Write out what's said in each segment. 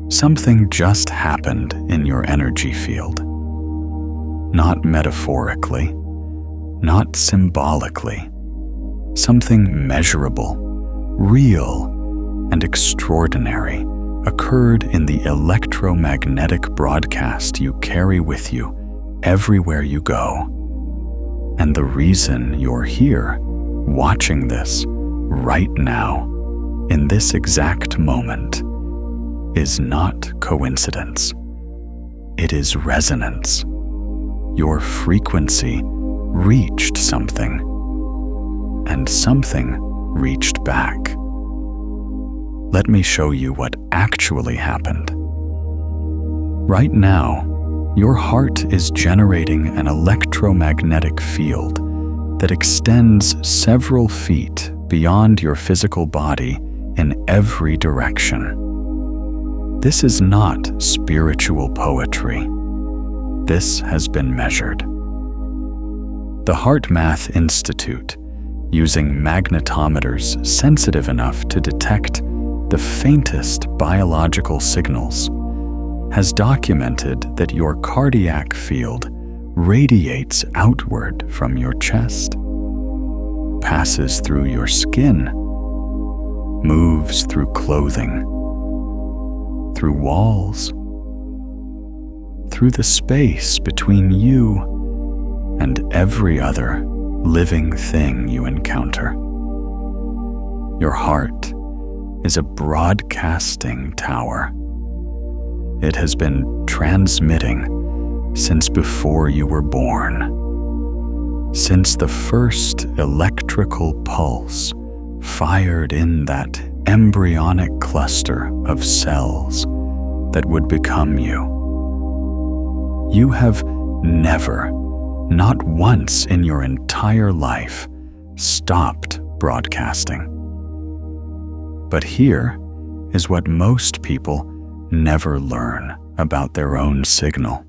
Something just happened in your energy field. Not metaphorically, not symbolically. Something measurable, real, and extraordinary occurred in the electromagnetic broadcast you carry with you everywhere you go. And the reason you're here, watching this right now, in this exact moment, is not coincidence. It is resonance. Your frequency reached something, and something reached back. Let me show you what actually happened. Right now, your heart is generating an electromagnetic field that extends several feet beyond your physical body in every direction. This is not spiritual poetry. This has been measured. The HeartMath Institute, using magnetometers sensitive enough to detect the faintest biological signals, has documented that your cardiac field radiates outward from your chest, passes through your skin, moves through clothing, through walls, through the space between you and every other living thing you encounter. Your heart is a broadcasting tower. It has been transmitting since before you were born, since the first electrical pulse fired in that embryonic cluster of cells that would become you. You have never, not once in your entire life, stopped broadcasting. But here is what most people never learn about their own signal.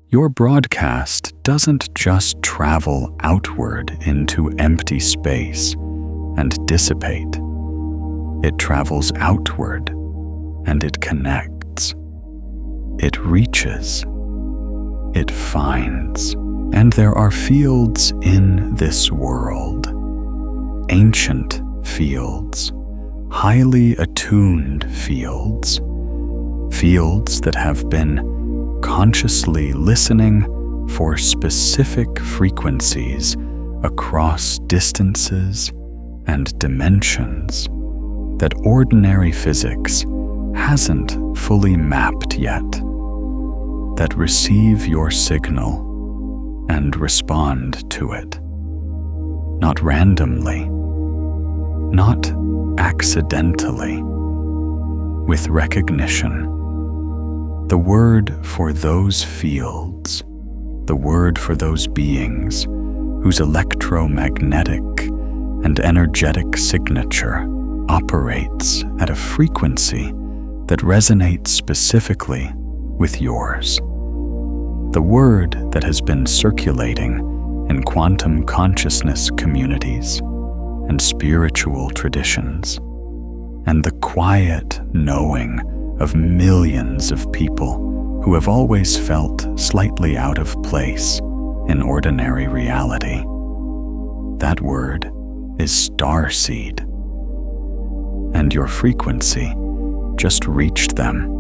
Your broadcast doesn't just travel outward into empty space and dissipate. It travels outward and it connects. It reaches. It finds. And there are fields in this world. Ancient fields. Highly attuned fields. Fields that have been consciously listening for specific frequencies across distances and dimensions that ordinary physics hasn't fully mapped yet, that receive your signal and respond to it. Not randomly, not accidentally, with recognition. The word for those fields, the word for those beings whose electromagnetic and energetic signature operates at a frequency that resonates specifically with yours. The word that has been circulating in quantum consciousness communities and spiritual traditions, and the quiet knowing of millions of people who have always felt slightly out of place in ordinary reality. That word is Starseed. And your frequency just reached them.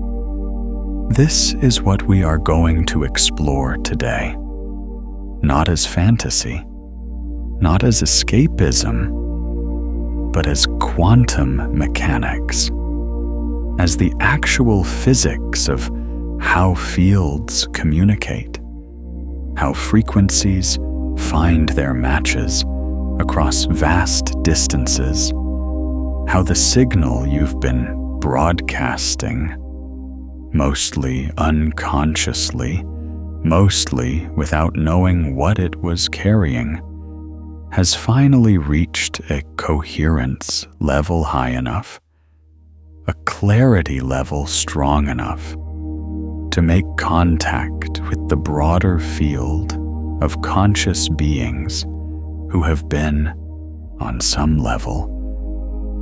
This is what we are going to explore today. Not as fantasy, not as escapism, but as quantum mechanics, as the actual physics of how fields communicate, how frequencies find their matches across vast distances, how the signal you've been broadcasting, mostly unconsciously, mostly without knowing what it was carrying, has finally reached a coherence level high enough, a clarity level strong enough to make contact with the broader field of conscious beings who have been, on some level,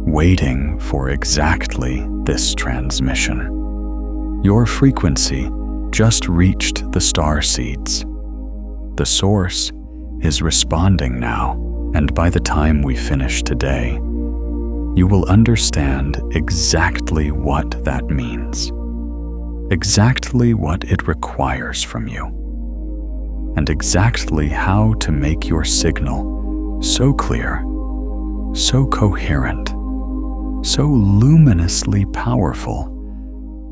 waiting for exactly this transmission. Your frequency just reached the Starseeds. The source is responding now, and by the time we finish today, you will understand exactly what that means, exactly what it requires from you, and exactly how to make your signal so clear, so coherent, so luminously powerful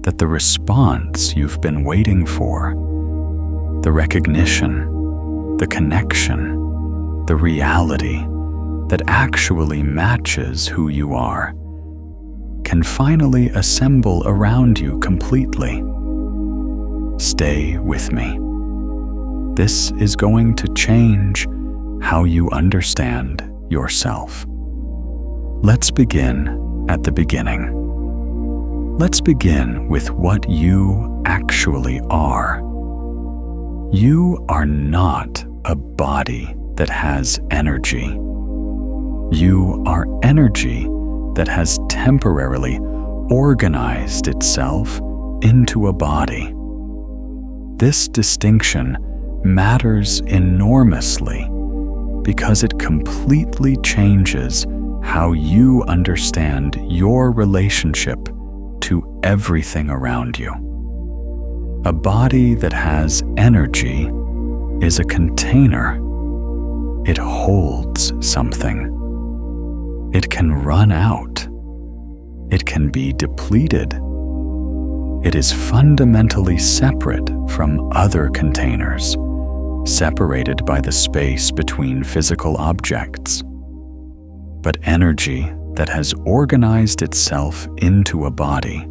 that the response you've been waiting for, the recognition, the connection, the reality that actually matches who you are, can finally assemble around you completely. Stay with me. This is going to change how you understand yourself. Let's begin at the beginning. Let's begin with what you actually are. You are not a body that has energy. You are energy that has temporarily organized itself into a body. This distinction matters enormously because it completely changes how you understand your relationship to everything around you. A body that has energy is a container. It holds something. It can run out. It can be depleted. It is fundamentally separate from other containers, separated by the space between physical objects. But energy that has organized itself into a body,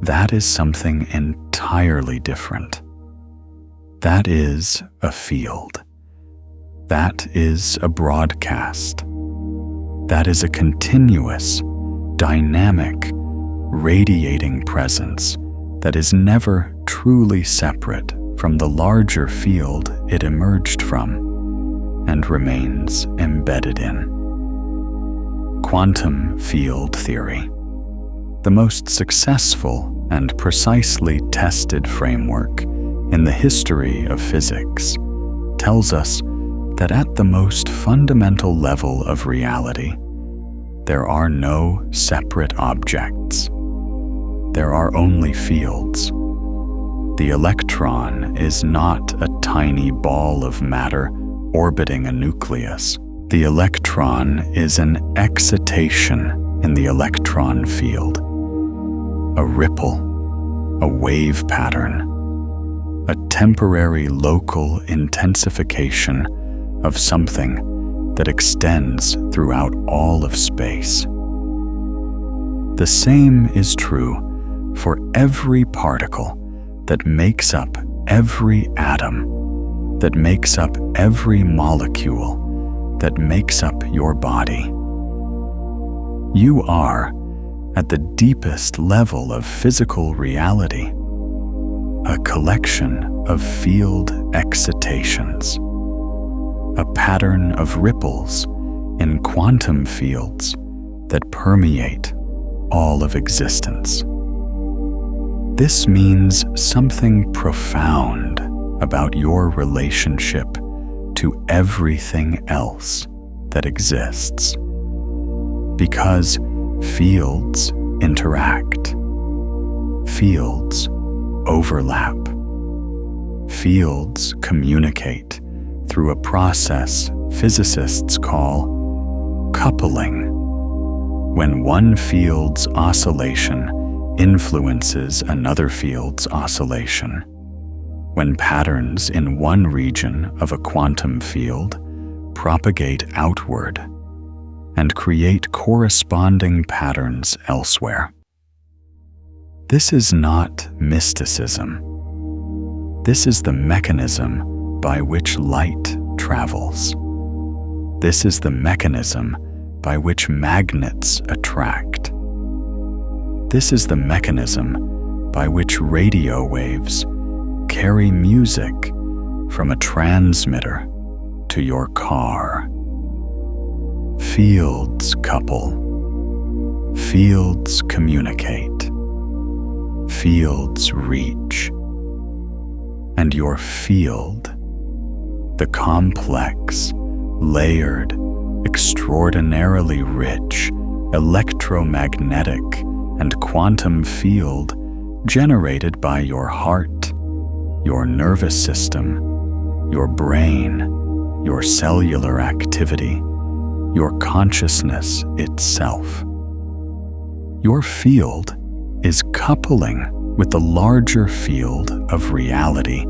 that is something entirely different. That is a field. That is a broadcast. That is a continuous, dynamic, radiating presence that is never truly separate from the larger field it emerged from and remains embedded in. Quantum field theory, the most successful and precisely tested framework in the history of physics, tells us that at the most fundamental level of reality, there are no separate objects. There are only fields. The electron is not a tiny ball of matter orbiting a nucleus. The electron is an excitation in the electron field, a ripple, a wave pattern, a temporary local intensification of something that extends throughout all of space. The same is true for every particle that makes up every atom, that makes up every molecule, that makes up your body. You are, at the deepest level of physical reality, a collection of field excitations, a pattern of ripples in quantum fields that permeate all of existence. This means something profound about your relationship to everything else that exists. Because fields interact, fields overlap, fields communicate through a process physicists call coupling. When one field's oscillation influences another field's oscillation, when patterns in one region of a quantum field propagate outward and create corresponding patterns elsewhere. This is not mysticism. This is the mechanism by which light travels. This is the mechanism by which magnets attract. This is the mechanism by which radio waves carry music from a transmitter to your car. Fields couple, Fields communicate. Fields reach. And your field, the complex, layered, extraordinarily rich, electromagnetic, and quantum field generated by your heart, your nervous system, your brain, your cellular activity, your consciousness itself. Your field is coupling with the larger field of reality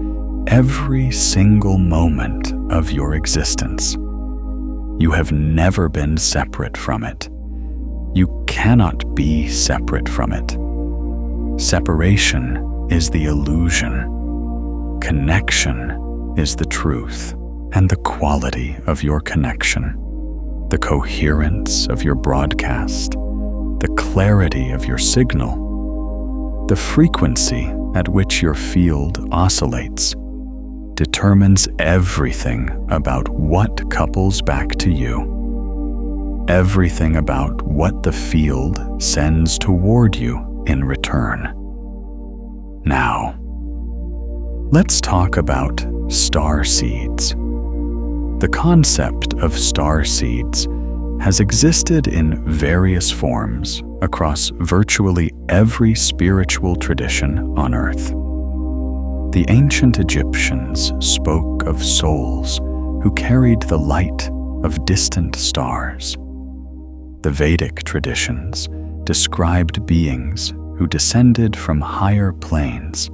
every single moment of your existence. You have never been separate from it. You cannot be separate from it. Separation is the illusion. Connection is the truth and the quality of your connection, the coherence of your broadcast, the clarity of your signal, the frequency at which your field oscillates determines everything about what couples back to you, everything about what the field sends toward you in return. Now, let's talk about starseeds. The concept of starseeds has existed in various forms across virtually every spiritual tradition on Earth. The ancient Egyptians spoke of souls who carried the light of distant stars. The Vedic traditions described beings who descended from higher planes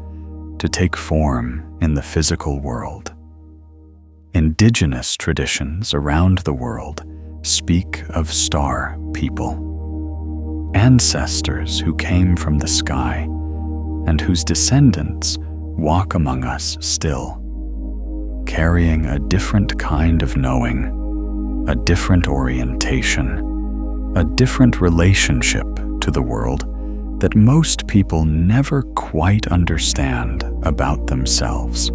to take form in the physical world. Indigenous traditions around the world speak of star people, ancestors who came from the sky and whose descendants walk among us still, carrying a different kind of knowing, a different orientation, a different relationship to the world that most people never quite understand about themselves.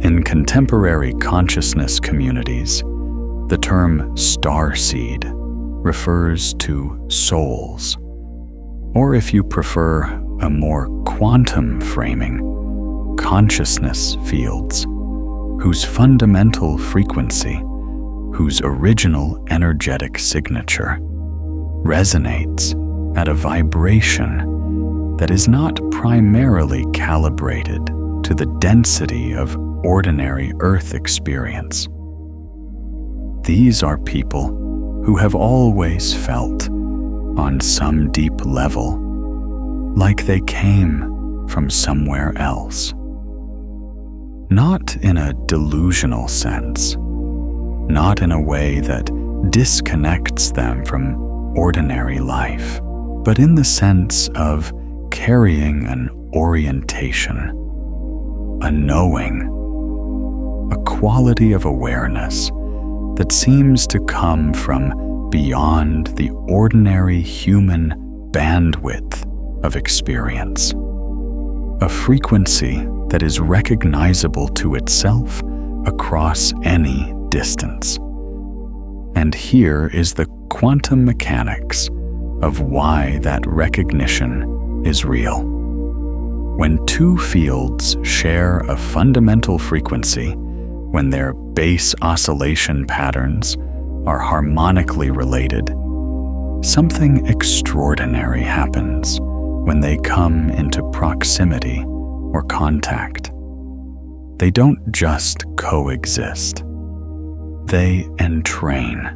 In contemporary consciousness communities, the term starseed refers to souls, or if you prefer a more quantum framing, consciousness fields, whose fundamental frequency, whose original energetic signature, resonates at a vibration that is not primarily calibrated to the density of ordinary Earth experience. These are people who have always felt, on some deep level, like they came from somewhere else. Not in a delusional sense, not in a way that disconnects them from ordinary life, but in the sense of carrying an orientation, a knowing, a quality of awareness that seems to come from beyond the ordinary human bandwidth of experience, a frequency that is recognizable to itself across any distance. And here is the quantum mechanics of why that recognition is real. When two fields share a fundamental frequency, when their base oscillation patterns are harmonically related, something extraordinary happens when they come into proximity or contact. They don't just coexist. They entrain.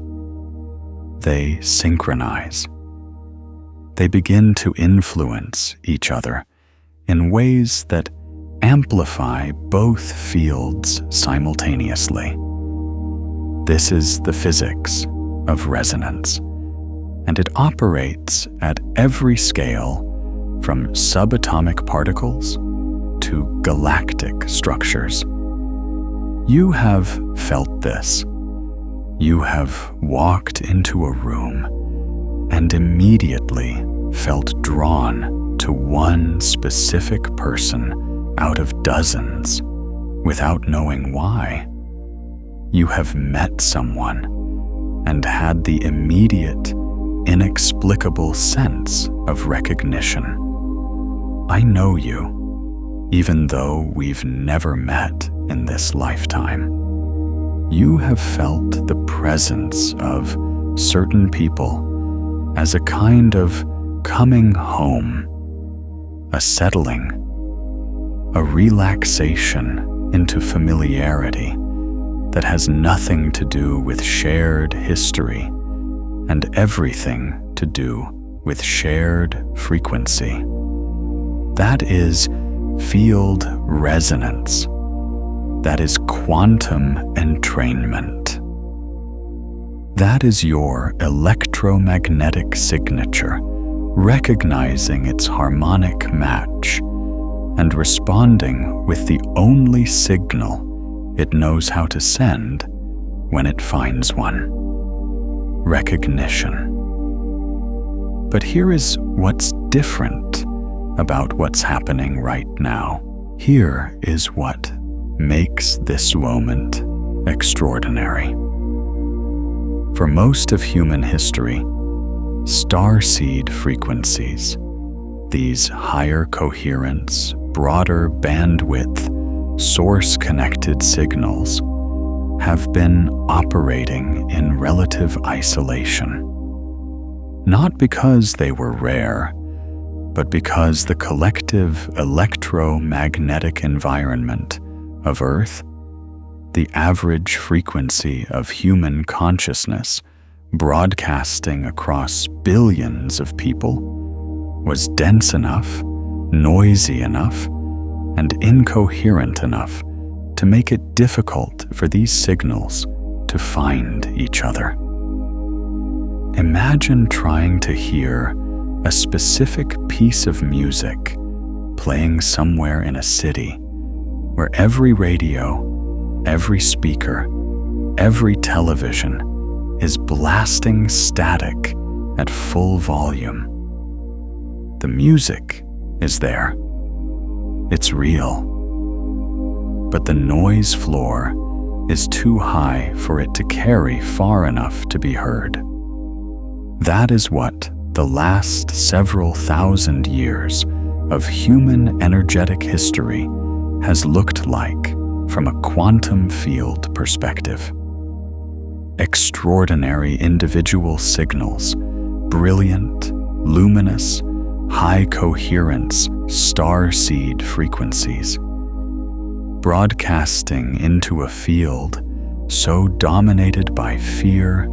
They synchronize. They begin to influence each other in ways that amplify both fields simultaneously. This is the physics of resonance, and it operates at every scale, from subatomic particles to galactic structures. You have felt this. You have walked into a room and immediately felt drawn to one specific person out of dozens without knowing why. You have met someone and had the immediate, inexplicable sense of recognition. I know you, even though we've never met in this lifetime. You have felt the presence of certain people as a kind of coming home, a settling, a relaxation into familiarity that has nothing to do with shared history and everything to do with shared frequency. That is field resonance. That is quantum entrainment. That is your electromagnetic signature, recognizing its harmonic match and responding with the only signal it knows how to send when it finds one: recognition. But here is what's different about what's happening right now. Here is what makes this moment extraordinary. For most of human history, starseed frequencies, these higher coherence, broader bandwidth, source-connected signals, have been operating in relative isolation. Not because they were rare, but because the collective electromagnetic environment of Earth, the average frequency of human consciousness broadcasting across billions of people, was dense enough, noisy enough, and incoherent enough to make it difficult for these signals to find each other. Imagine trying to hear a specific piece of music playing somewhere in a city where every radio, every speaker, every television is blasting static at full volume. The music is there. It's real. But the noise floor is too high for it to carry far enough to be heard. That is what the last several thousand years of human energetic history has looked like from a quantum field perspective. Extraordinary individual signals, brilliant, luminous, high coherence starseed frequencies, broadcasting into a field so dominated by fear,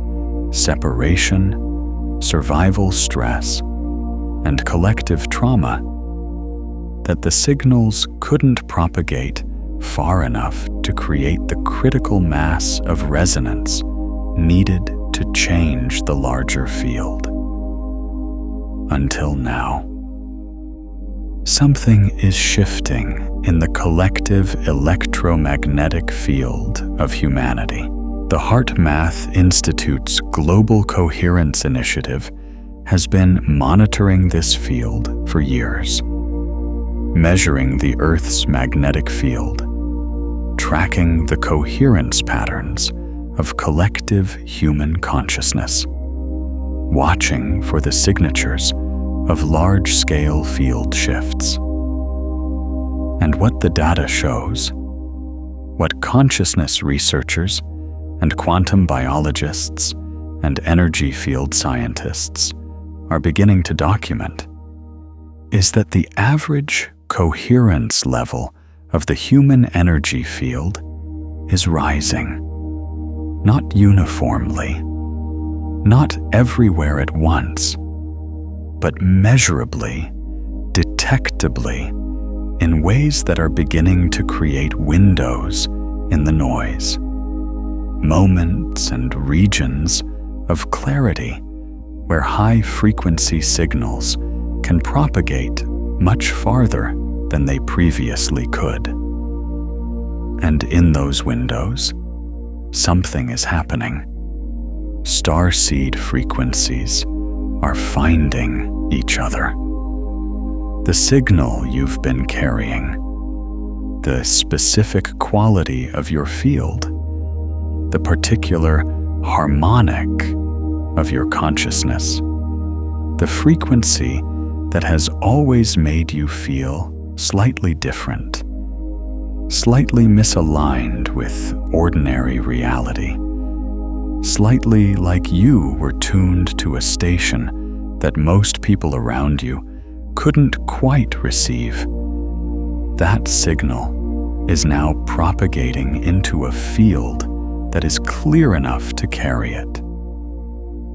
separation, survival stress, and collective trauma that the signals couldn't propagate far enough to create the critical mass of resonance needed to change the larger field. Until now. Something is shifting in the collective electromagnetic field of humanity. The HeartMath Institute's Global Coherence Initiative has been monitoring this field for years, measuring the Earth's magnetic field, tracking the coherence patterns of collective human consciousness, watching for the signatures of large-scale field shifts. And what the data shows, what consciousness researchers and quantum biologists and energy field scientists are beginning to document, is that the average coherence level of the human energy field is rising, not uniformly, not everywhere at once, but measurably, detectably, in ways that are beginning to create windows in the noise, moments and regions of clarity where high-frequency signals can propagate much farther than they previously could. And in those windows, something is happening. Starseed frequencies are finding each other. The signal you've been carrying, the specific quality of your field, the particular harmonic of your consciousness the frequency that has always made you feel slightly different, slightly misaligned with ordinary reality, slightly like you were tuned to a station that most people around you couldn't quite receive. That signal is now propagating into a field that is clear enough to carry it.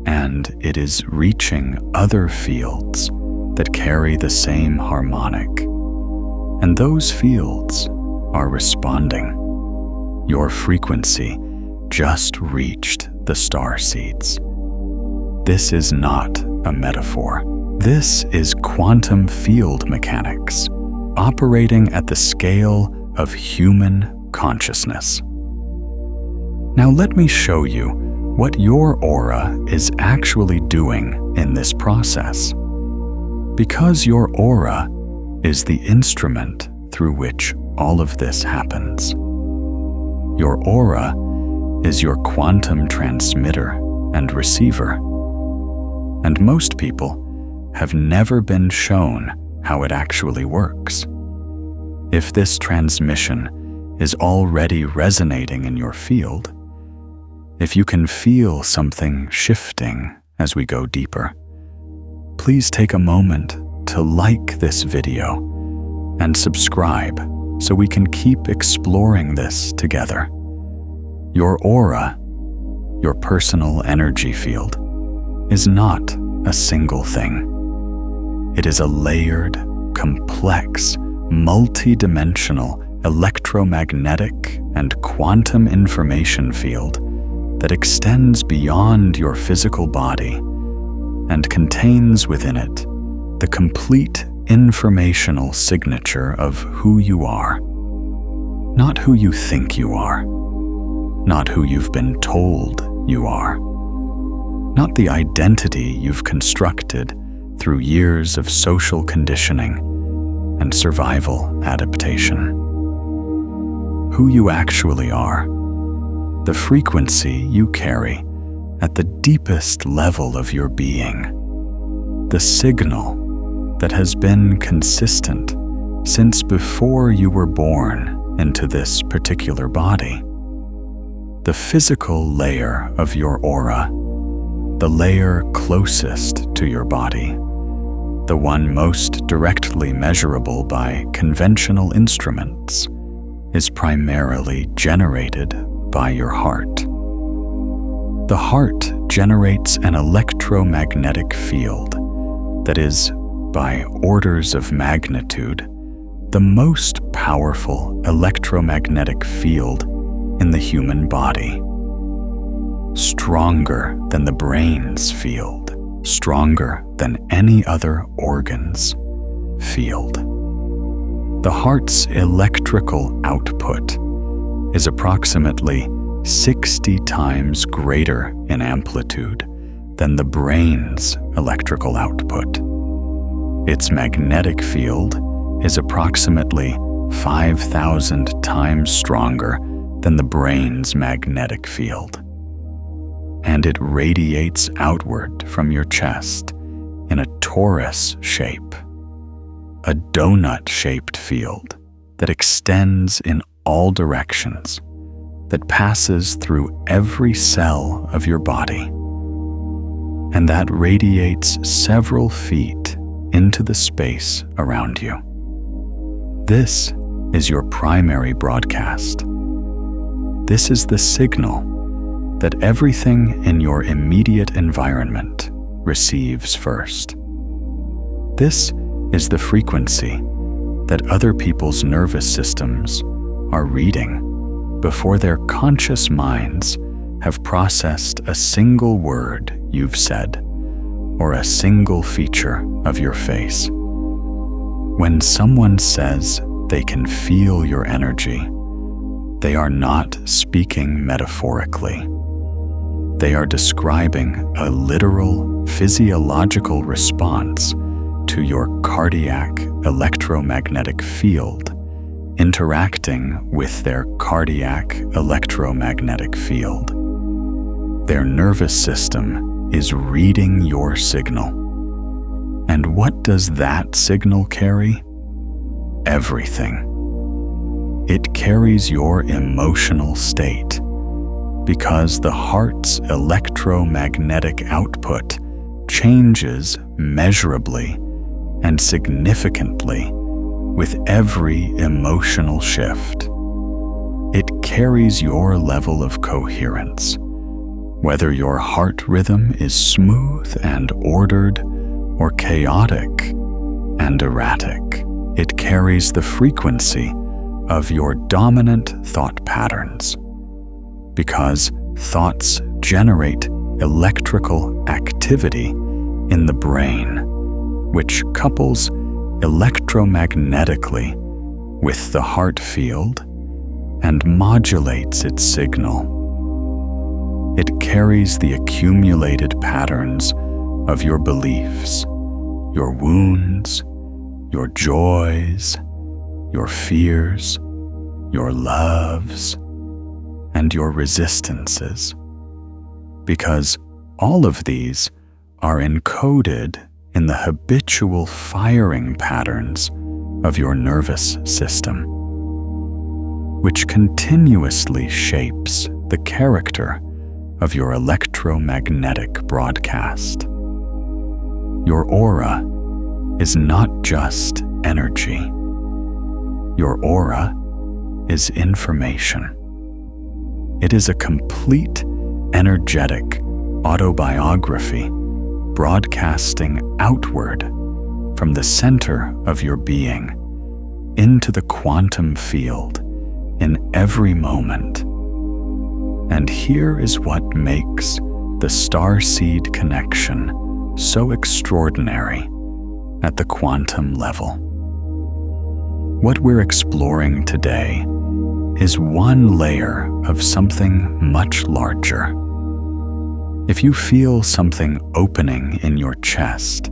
And it is reaching other fields that carry the same harmonic. And those fields are responding. Your frequency just reached the starseeds. This is not a metaphor. This is quantum field mechanics, operating at the scale of human consciousness. Now let me show you what your aura is actually doing in this process. Because your aura is the instrument through which all of this happens. Your aura is your quantum transmitter and receiver. And most people have never been shown how it actually works. If this transmission is already resonating in your field, if you can feel something shifting as we go deeper, please take a moment to like this video and subscribe so we can keep exploring this together. Your aura, your personal energy field, is not a single thing. It is a layered, complex, multi-dimensional electromagnetic and quantum information field that extends beyond your physical body and contains within it the complete informational signature of who you are. Not who you think you are, not who you've been told you are, not the identity you've constructed through years of social conditioning and survival adaptation. Who you actually are, the frequency you carry at the deepest level of your being, the signal that has been consistent since before you were born into this particular body. The physical layer of your aura, the layer closest to your body, the one most directly measurable by conventional instruments, is primarily generated by your heart. The heart generates an electromagnetic field that is, by orders of magnitude, the most powerful electromagnetic field in the human body. Stronger than the brain's field, stronger than any other organ's field. The heart's electrical output is approximately 60 times greater in amplitude than the brain's electrical output. Its magnetic field is approximately 5,000 times stronger than the brain's magnetic field. And it radiates outward from your chest in a torus shape, a donut-shaped field that extends in all directions, that passes through every cell of your body, and that radiates several feet into the space around you. This is your primary broadcast. This is the signal that everything in your immediate environment receives first. This is the frequency that other people's nervous systems are reading before their conscious minds have processed a single word you've said or a single feature of your face. When someone says they can feel your energy, they are not speaking metaphorically. They are describing a literal physiological response to your cardiac electromagnetic field interacting with their cardiac electromagnetic field. Their nervous system is reading your signal, what does that signal carry? Everything. It carries your emotional state, because the heart's electromagnetic output changes measurably and significantly with every emotional shift. It carries your level of coherence, whether your heart rhythm is smooth and ordered or chaotic and erratic. It carries the frequency of your dominant thought patterns, because thoughts generate electrical activity in the brain, which couples electromagnetically with the heart field and modulates its signal. It carries the accumulated patterns of your beliefs, your wounds, your joys, your fears, your loves, and your resistances, because all of these are encoded in the habitual firing patterns of your nervous system, which continuously shapes the character of your electromagnetic broadcast. Your aura is not just energy. Your aura is information. It is a complete energetic autobiography broadcasting outward from the center of your being into the quantum field in every moment. And here is what makes the Starseed connection so extraordinary at the quantum level. What we're exploring today is one layer of something much larger. If you feel something opening in your chest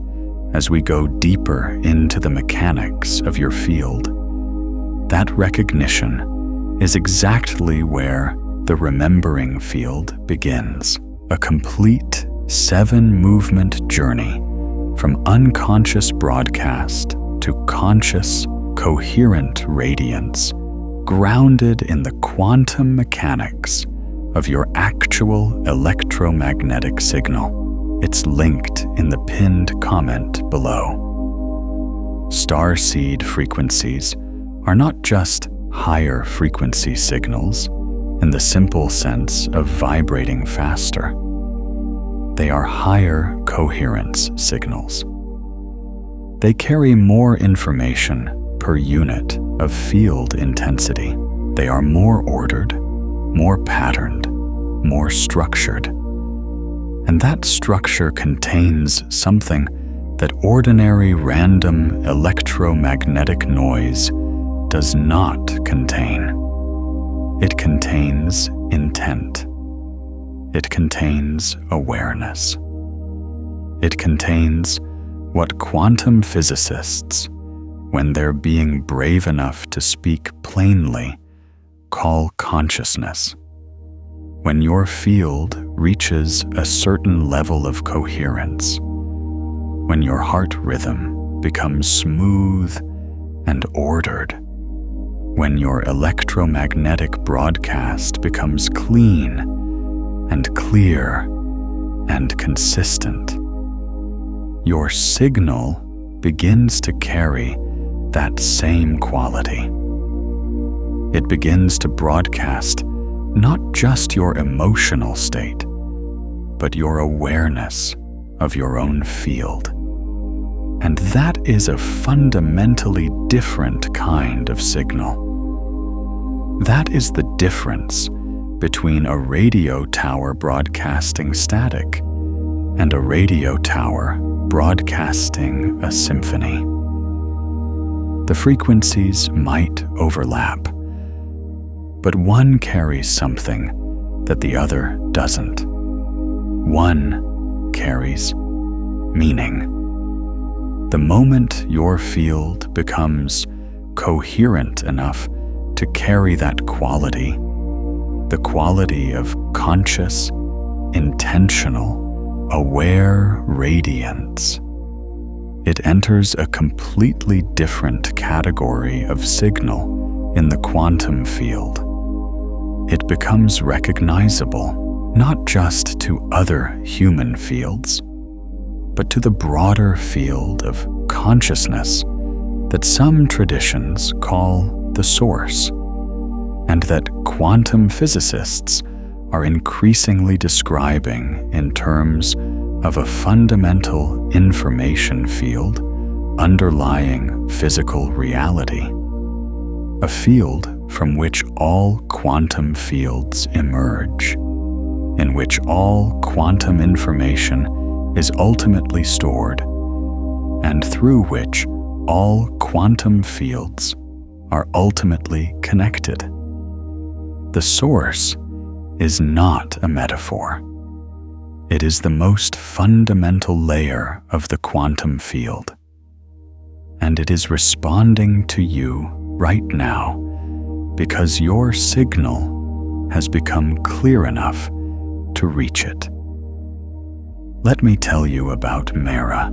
as we go deeper into the mechanics of your field, that recognition is exactly where the remembering field begins, a complete 7-movement journey from unconscious broadcast to conscious, coherent radiance, grounded in the quantum mechanics of your actual electromagnetic signal. It's linked in the pinned comment below. Starseed frequencies are not just higher frequency signals in the simple sense of vibrating faster. They are higher coherence signals. They carry more information per unit of field intensity. They are more ordered, more patterned, more structured. And that structure contains something that ordinary random electromagnetic noise does not contain. It contains intent. It contains awareness. It contains what quantum physicists, when they're being brave enough to speak plainly, call consciousness. When your field reaches a certain level of coherence, when your heart rhythm becomes smooth and ordered, when your electromagnetic broadcast becomes clean and clear and consistent, your signal begins to carry that same quality. It begins to broadcast not just your emotional state, but your awareness of your own field. And that is a fundamentally different kind of signal. That is the difference between a radio tower broadcasting static and a radio tower broadcasting a symphony. The frequencies might overlap, but one carries something that the other doesn't. One carries meaning. The moment your field becomes coherent enough to carry that quality, the quality of conscious, intentional, aware radiance, it enters a completely different category of signal in the quantum field. It becomes recognizable not just to other human fields, but to the broader field of consciousness that some traditions call the source, and that quantum physicists are increasingly describing in terms of a fundamental information field underlying physical reality, a field from which all quantum fields emerge, in which all quantum information is ultimately stored, and through which all quantum fields are ultimately connected. The source is not a metaphor. It is the most fundamental layer of the quantum field, and it is responding to you right now because your signal has become clear enough to reach it. Let me tell you about Mira.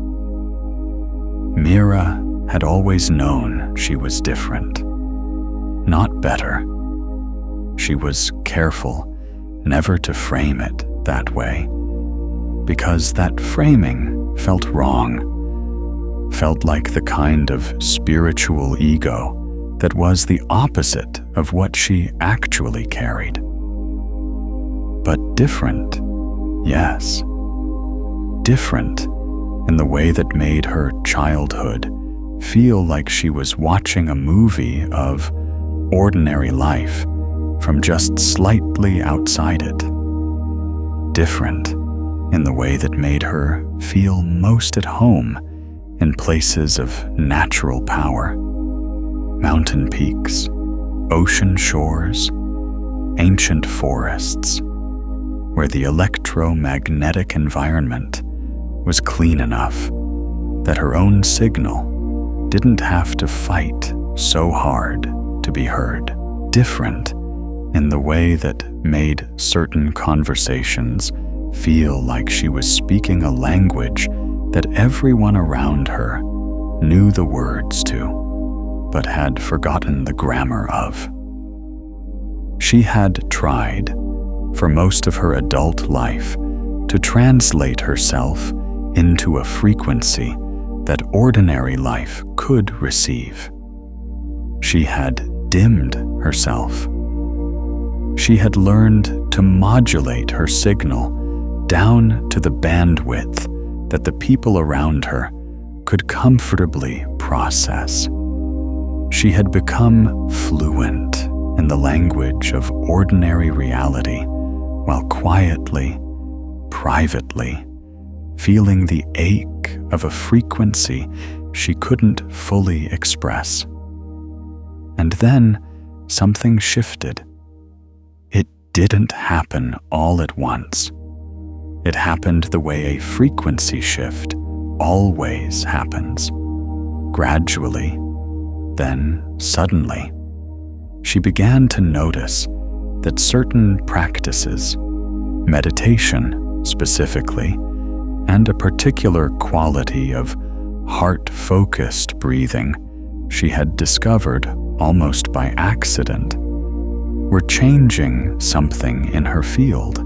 Mira had always known she was different, not better. She was careful never to frame it that way, because that framing felt wrong, felt like the kind of spiritual ego that was the opposite of what she actually carried. But different, yes. Different in the way that made her childhood feel like she was watching a movie of ordinary life from just slightly outside it. Different in the way that made her feel most at home in places of natural power, mountain peaks, ocean shores, ancient forests, where the electromagnetic environment was clean enough that her own signal didn't have to fight so hard to be heard. Different in the way that made certain conversations feel like she was speaking a language that everyone around her knew the words to, but had forgotten the grammar of. She had tried, for most of her adult life, to translate herself into a frequency that ordinary life could receive. She had dimmed herself. She had learned to modulate her signal down to the bandwidth that the people around her could comfortably process. She had become fluent in the language of ordinary reality, while quietly, privately, feeling the ache of a frequency she couldn't fully express. And then something shifted. It didn't happen all at once. It happened the way a frequency shift always happens. Gradually, then suddenly, she began to notice that certain practices, meditation specifically, and a particular quality of heart-focused breathing she had discovered almost by accident, were changing something in her field,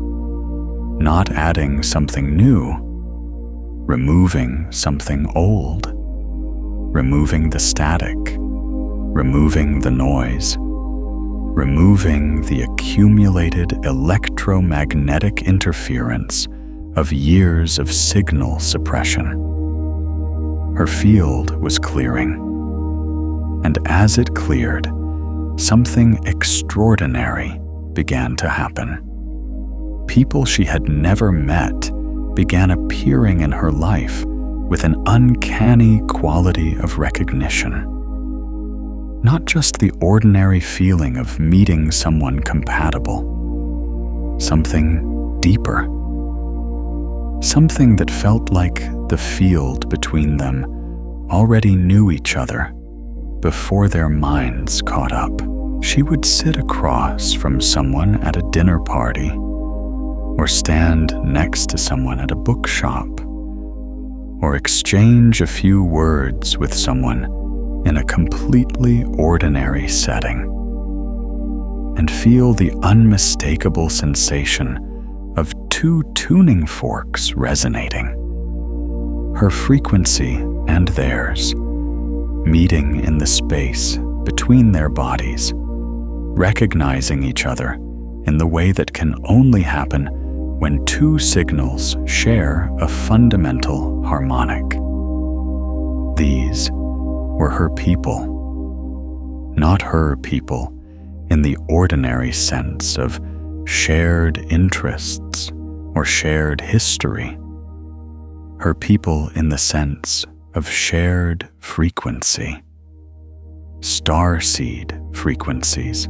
not adding something new, removing something old, removing the static, removing the noise, removing the accumulated electromagnetic interference of years of signal suppression. Her field was clearing, and as it cleared, something extraordinary began to happen. People she had never met began appearing in her life with an uncanny quality of recognition. Not just the ordinary feeling of meeting someone compatible, something deeper. Something that felt like the field between them already knew each other before their minds caught up. She would sit across from someone at a dinner party, or stand next to someone at a bookshop, or exchange a few words with someone in a completely ordinary setting, and feel the unmistakable sensation of two tuning forks resonating, her frequency and theirs, meeting in the space between their bodies, recognizing each other in the way that can only happen when two signals share a fundamental harmonic. These were her people, not her people in the ordinary sense of shared interests or shared history, her people in the sense of shared frequency, starseed frequencies,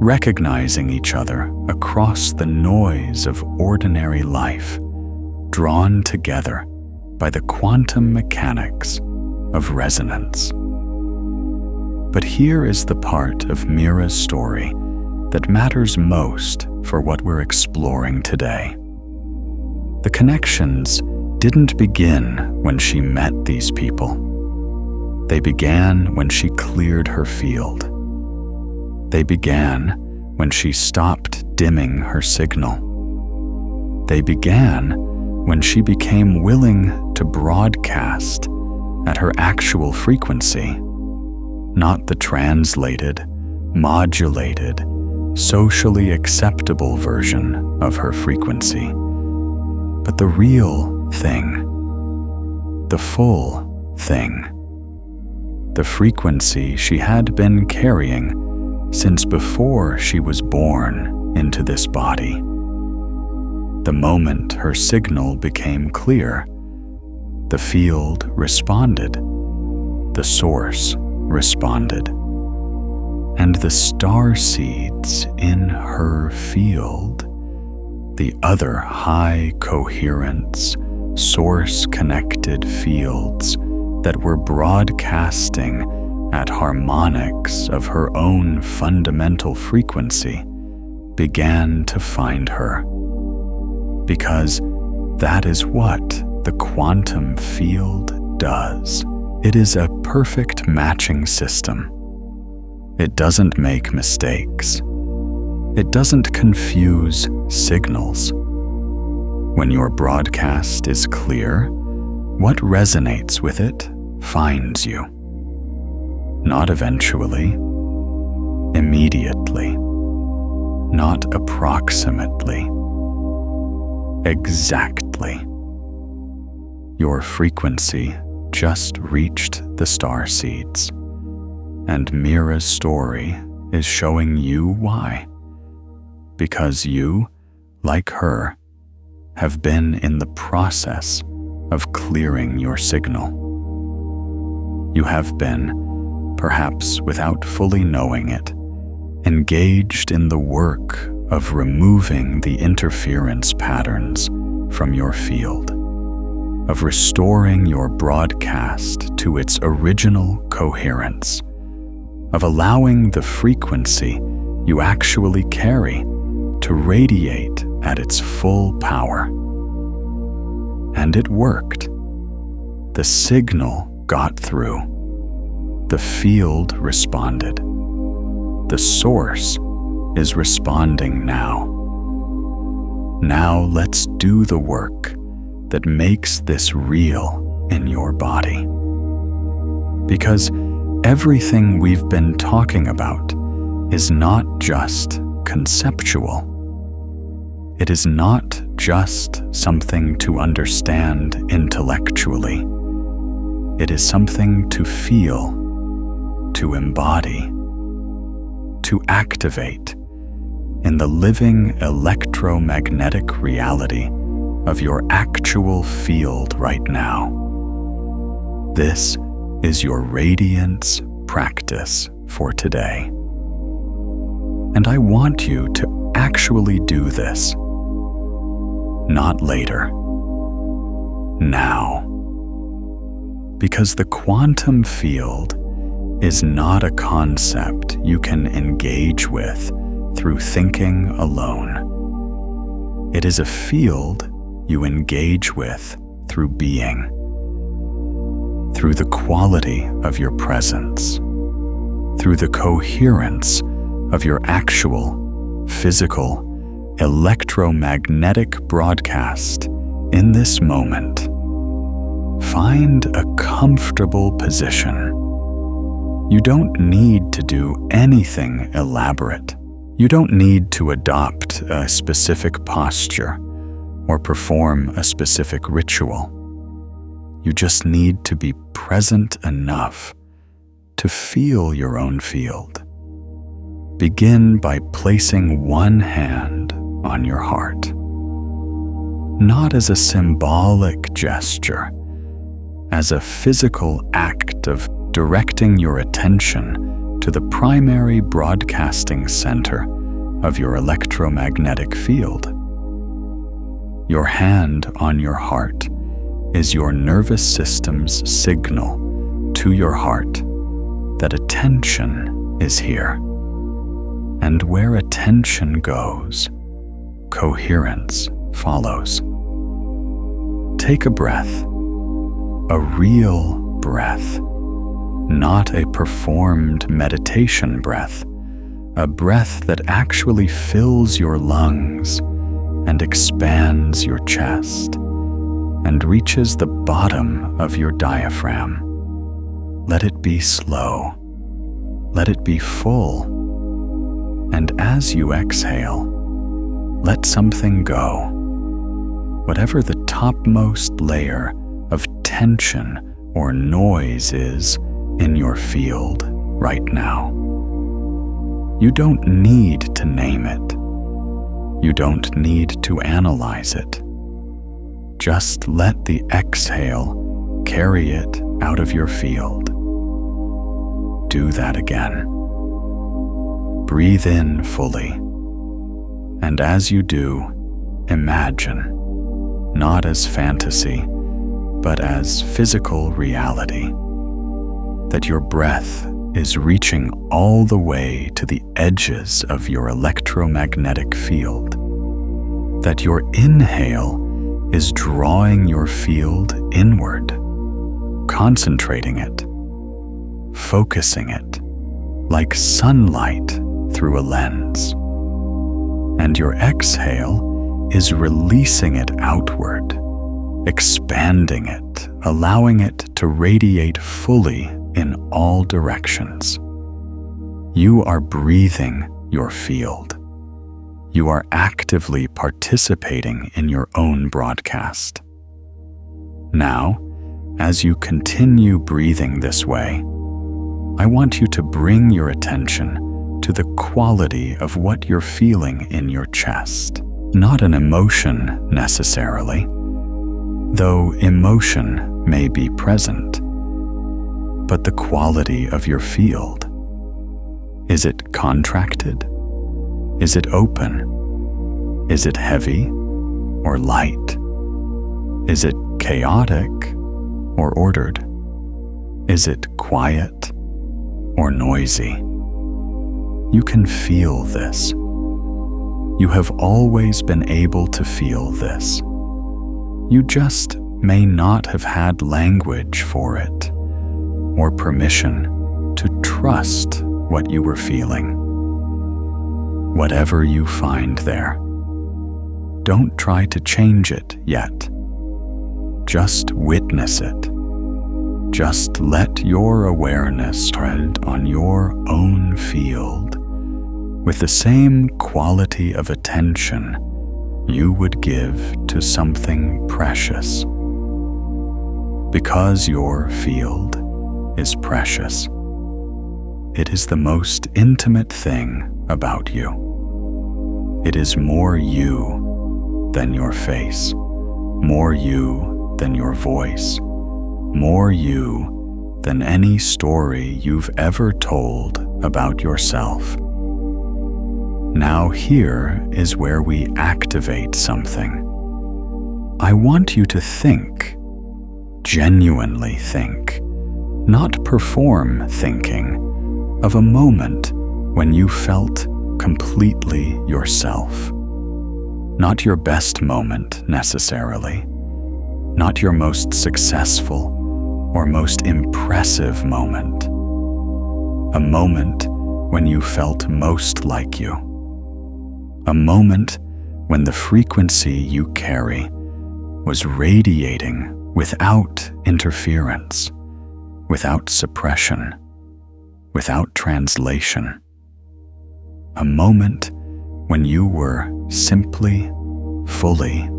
recognizing each other across the noise of ordinary life, drawn together by the quantum mechanics of resonance. But here is the part of Mira's story that matters most for what we're exploring today. The connections didn't begin when she met these people. They began when she cleared her field. They began when she stopped dimming her signal. They began when she became willing to broadcast at her actual frequency, not the translated, modulated, socially acceptable version of her frequency, but the real thing, the full thing, the frequency she had been carrying since before she was born into this body. The moment her signal became clear, the field responded, the source responded, and the starseeds in her field, the other high coherence, source-connected fields that were broadcasting at harmonics of her own fundamental frequency, began to find her. Because that is what the quantum field does. It is a perfect matching system. It doesn't make mistakes. It doesn't confuse signals. When your broadcast is clear, what resonates with it finds you. Not eventually, immediately, not approximately, exactly. Your frequency just reached the starseeds, and Mira's story is showing you why. Because you, like her, have been in the process of clearing your signal. You have been, perhaps without fully knowing it, engaged in the work of removing the interference patterns from your field, of restoring your broadcast to its original coherence, of allowing the frequency you actually carry to radiate at its full power. And it worked. The signal got through. The field responded. The source is responding now. Now let's do the work that makes this real in your body. Because everything we've been talking about is not just conceptual. It is not just something to understand intellectually. It is something to feel, to embody, to activate in the living electromagnetic reality of your actual field right now. This is your Radiance practice for today. And I want you to actually do this. Not later. Now. Because the quantum field is not a concept you can engage with through thinking alone. It is a field you engage with through being, through the quality of your presence, through the coherence of your actual, physical, electromagnetic broadcast in this moment. Find a comfortable position. You don't need to do anything elaborate. You don't need to adopt a specific posture or perform a specific ritual. You just need to be present enough to feel your own field. Begin by placing one hand on your heart, not as a symbolic gesture, as a physical act of directing your attention to the primary broadcasting center of your electromagnetic field. Your hand on your heart is your nervous system's signal to your heart that attention is here. And where attention goes, coherence follows. Take a breath, a real breath, not a performed meditation breath, a breath that actually fills your lungs and expands your chest and reaches the bottom of your diaphragm. Let it be slow. Let it be full. And as you exhale, let something go. Whatever the topmost layer of tension or noise is in your field right now. You don't need to name it. You don't need to analyze it. Just let the exhale carry it out of your field. Do that again. Breathe in fully. And as you do, imagine, not as fantasy, but as physical reality, that your breath is reaching all the way to the edges of your electromagnetic field, that your inhale is drawing your field inward, concentrating it, focusing it like sunlight through a lens, and your exhale is releasing it outward, expanding it, allowing it to radiate fully in all directions. You are breathing your field. You are actively participating in your own broadcast. Now, as you continue breathing this way, I want you to bring your attention to the quality of what you're feeling in your chest. Not an emotion necessarily, though emotion may be present, but the quality of your field. Is it contracted? Is it open? Is it heavy or light? Is it chaotic or ordered? Is it quiet or noisy? You can feel this. You have always been able to feel this. You just may not have had language for it or permission to trust what you were feeling. Whatever you find there, don't try to change it yet. Just witness it. Just let your awareness tread on your own field with the same quality of attention you would give to something precious. Because your field is precious. It is the most intimate thing about you. It is more you than your face, more you than your voice, more you than any story you've ever told about yourself. Now here is where we activate something. I want you to think, genuinely think, not perform thinking, of a moment when you felt completely yourself. Not your best moment necessarily, not your most successful or most impressive moment? A moment when you felt most like you. A moment when the frequency you carry was radiating without interference, without suppression, without translation. A moment when you were simply, fully,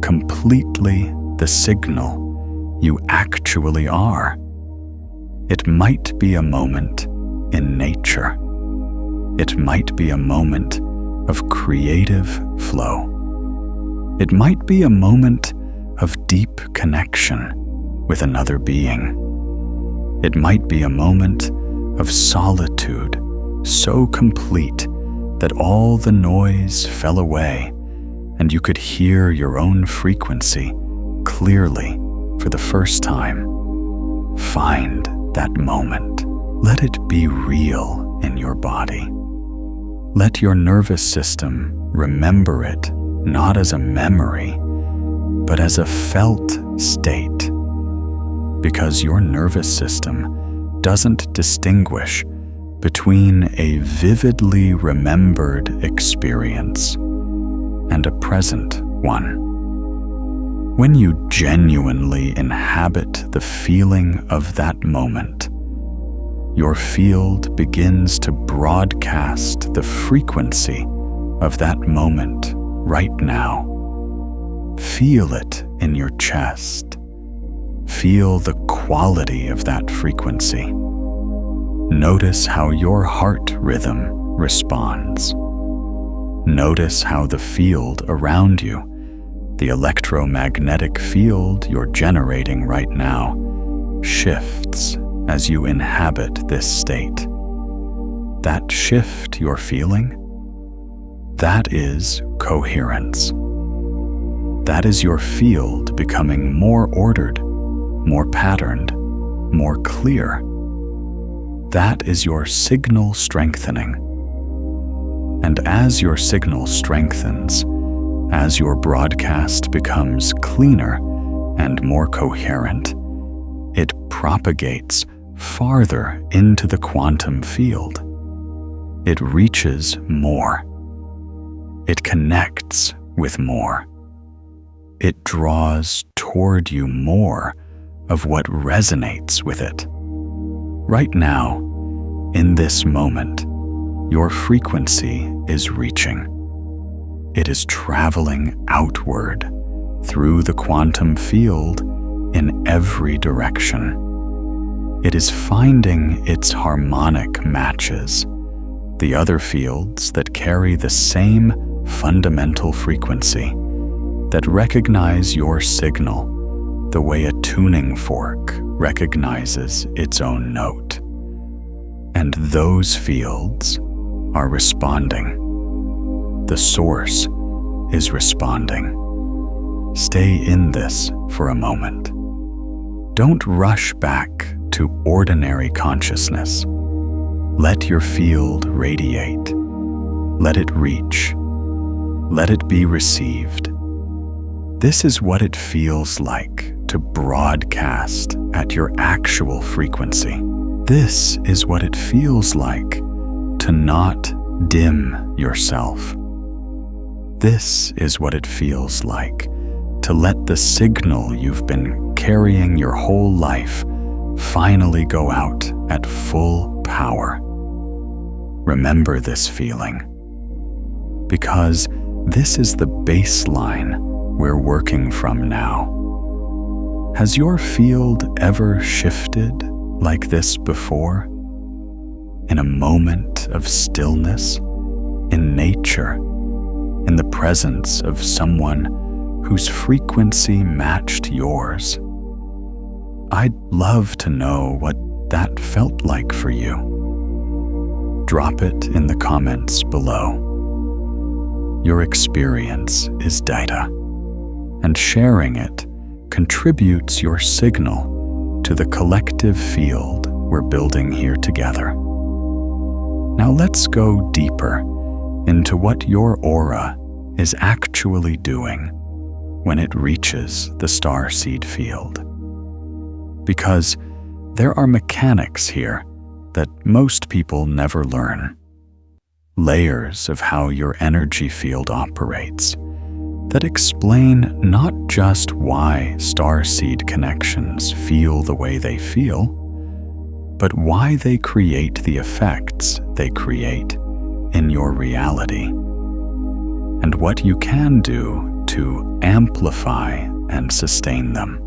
completely the signal you actually are. It might be a moment in nature. It might be a moment of creative flow. It might be a moment of deep connection with another being. It might be a moment of solitude so complete that all the noise fell away and you could hear your own frequency clearly for the first time. Find that moment. Let it be real in your body. Let your nervous system remember it not as a memory, but as a felt state. Because your nervous system doesn't distinguish between a vividly remembered experience and a present one. When you genuinely inhabit the feeling of that moment, your field begins to broadcast the frequency of that moment right now. Feel it in your chest. Feel the quality of that frequency. Notice how your heart rhythm responds. Notice how the field around you, the electromagnetic field you're generating right now, shifts as you inhabit this state. That shift you're feeling, that is coherence. That is your field becoming more ordered, more patterned, more clear. That is your signal strengthening. And as your signal strengthens, as your broadcast becomes cleaner and more coherent, it propagates farther into the quantum field. It reaches more. It connects with more. It draws toward you more of what resonates with it. Right now, in this moment, your frequency is reaching. It is traveling outward through the quantum field in every direction. It is finding its harmonic matches, the other fields that carry the same fundamental frequency, that recognize your signal the way a tuning fork recognizes its own note. And those fields are responding. The source is responding. Stay in this for a moment. Don't rush back to ordinary consciousness. Let your field radiate. Let it reach. Let it be received. This is what it feels like to broadcast at your actual frequency. This is what it feels like to not dim yourself. This is what it feels like to let the signal you've been carrying your whole life finally go out at full power. Remember this feeling, because this is the baseline we're working from now. Has your field ever shifted like this before? In a moment of stillness, in nature, in the presence of someone whose frequency matched yours? I'd love to know what that felt like for you. Drop it in the comments below. Your experience is data, and sharing it contributes your signal to the collective field we're building here together. Now let's go deeper into what your aura is actually doing when it reaches the starseed field. because there are mechanics here that most people never learn. Layers of how your energy field operates that explain not just why starseed connections feel the way they feel, but why they create the effects they create in your reality, and what you can do to amplify and sustain them.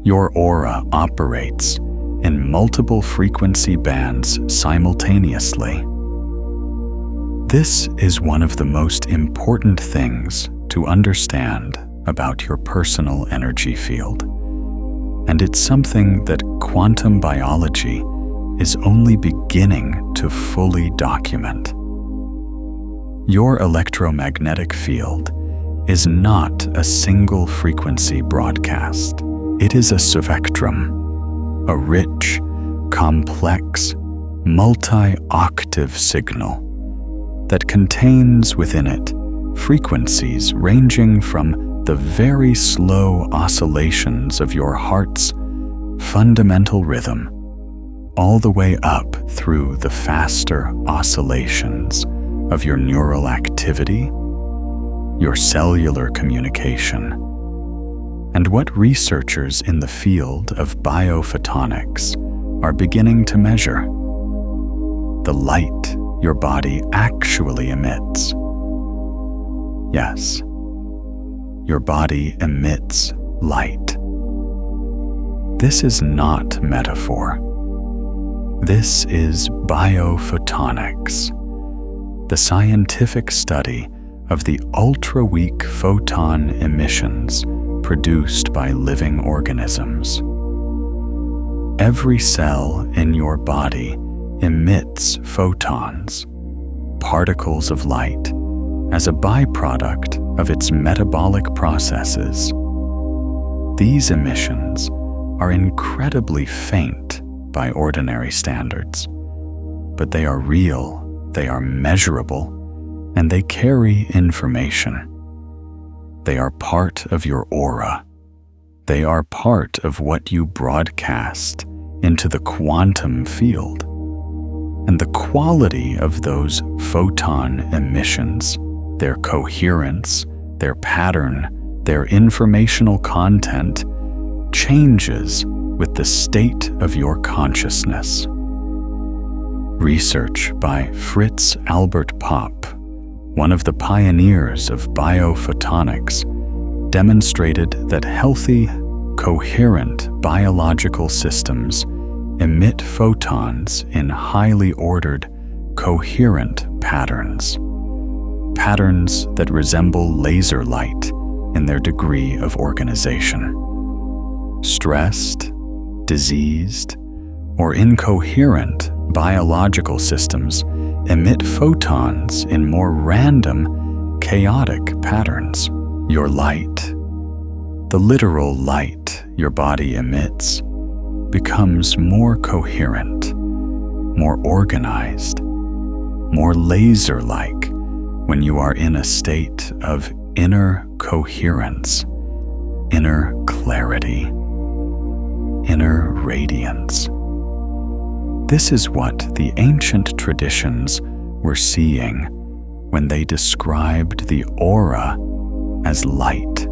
Your aura operates in multiple frequency bands simultaneously. This is one of the most important things to understand about your personal energy field, and it's something that quantum biology is only beginning to fully document. Your electromagnetic field is not a single frequency broadcast. It is a spectrum, a rich, complex, multi-octave signal that contains within it frequencies ranging from the very slow oscillations of your heart's fundamental rhythm all the way up through the faster oscillations of your neural activity, your cellular communication, and what researchers in the field of biophotonics are beginning to measure: the light your body actually emits. Yes, your body emits light. This is not metaphor. This is biophotonics, the scientific study of the ultra-weak photon emissions produced by living organisms. Every cell in your body emits photons, particles of light, as a byproduct of its metabolic processes. These emissions are incredibly faint by ordinary standards, but they are real, they are measurable, and they carry information. They are part of your aura. They are part of what you broadcast into the quantum field. And the quality of those photon emissions, their coherence, their pattern, their informational content, changes with the state of your consciousness. Research by Fritz Albert Popp, one of the pioneers of biophotonics, demonstrated that healthy, coherent biological systems emit photons in highly ordered, coherent patterns. Patterns that resemble laser light in their degree of organization. Stressed, diseased, or incoherent biological systems emit photons in more random, chaotic patterns. Your light, the literal light your body emits, becomes more coherent, more organized, more laser-like when you are in a state of inner coherence, inner clarity, inner radiance. This is what the ancient traditions were seeing when they described the aura as light.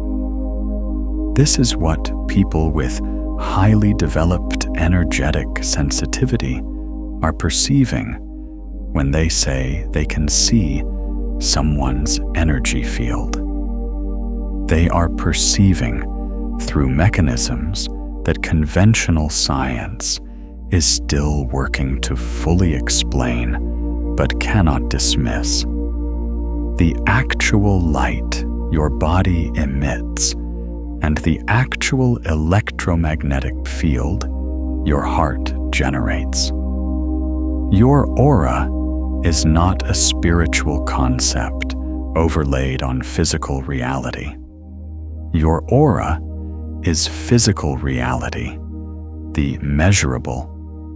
This is what people with highly developed energetic sensitivity are perceiving when they say they can see someone's energy field. They are perceiving through mechanisms that conventional science is still working to fully explain but cannot dismiss. The actual light your body emits and the actual electromagnetic field your heart generates. Your aura is not a spiritual concept overlaid on physical reality. Your aura is physical reality, the measurable,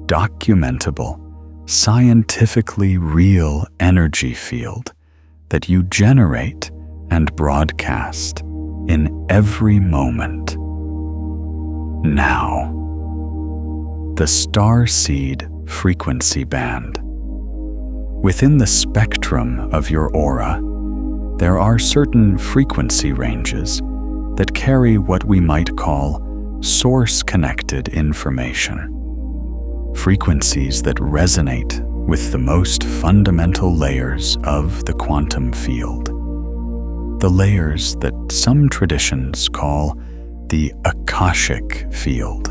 documentable, scientifically real energy field that you generate and broadcast in every moment. Now, the Starseed frequency band. Within the spectrum of your aura, there are certain frequency ranges that carry what we might call source-connected information. Frequencies that resonate with the most fundamental layers of the quantum field. The layers that some traditions call the Akashic field,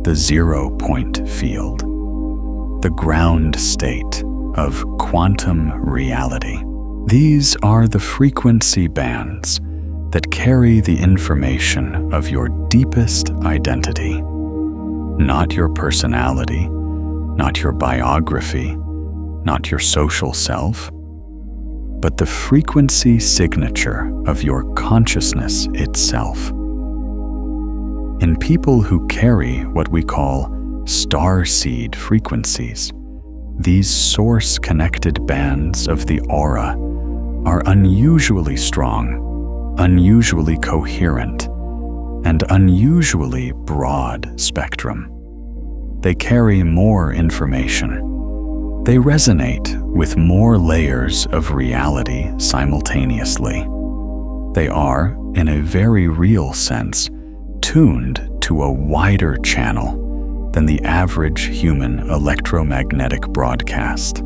the zero-point field, the ground state of quantum reality. These are the frequency bands that carry the information of your deepest identity, not your personality, not your biography, not your social self, but the frequency signature of your consciousness itself. In people who carry what we call starseed frequencies, these source-connected bands of the aura are unusually strong, unusually coherent, and unusually broad spectrum. They carry more information. They resonate with more layers of reality simultaneously. They are, in a very real sense, tuned to a wider channel than the average human electromagnetic broadcast.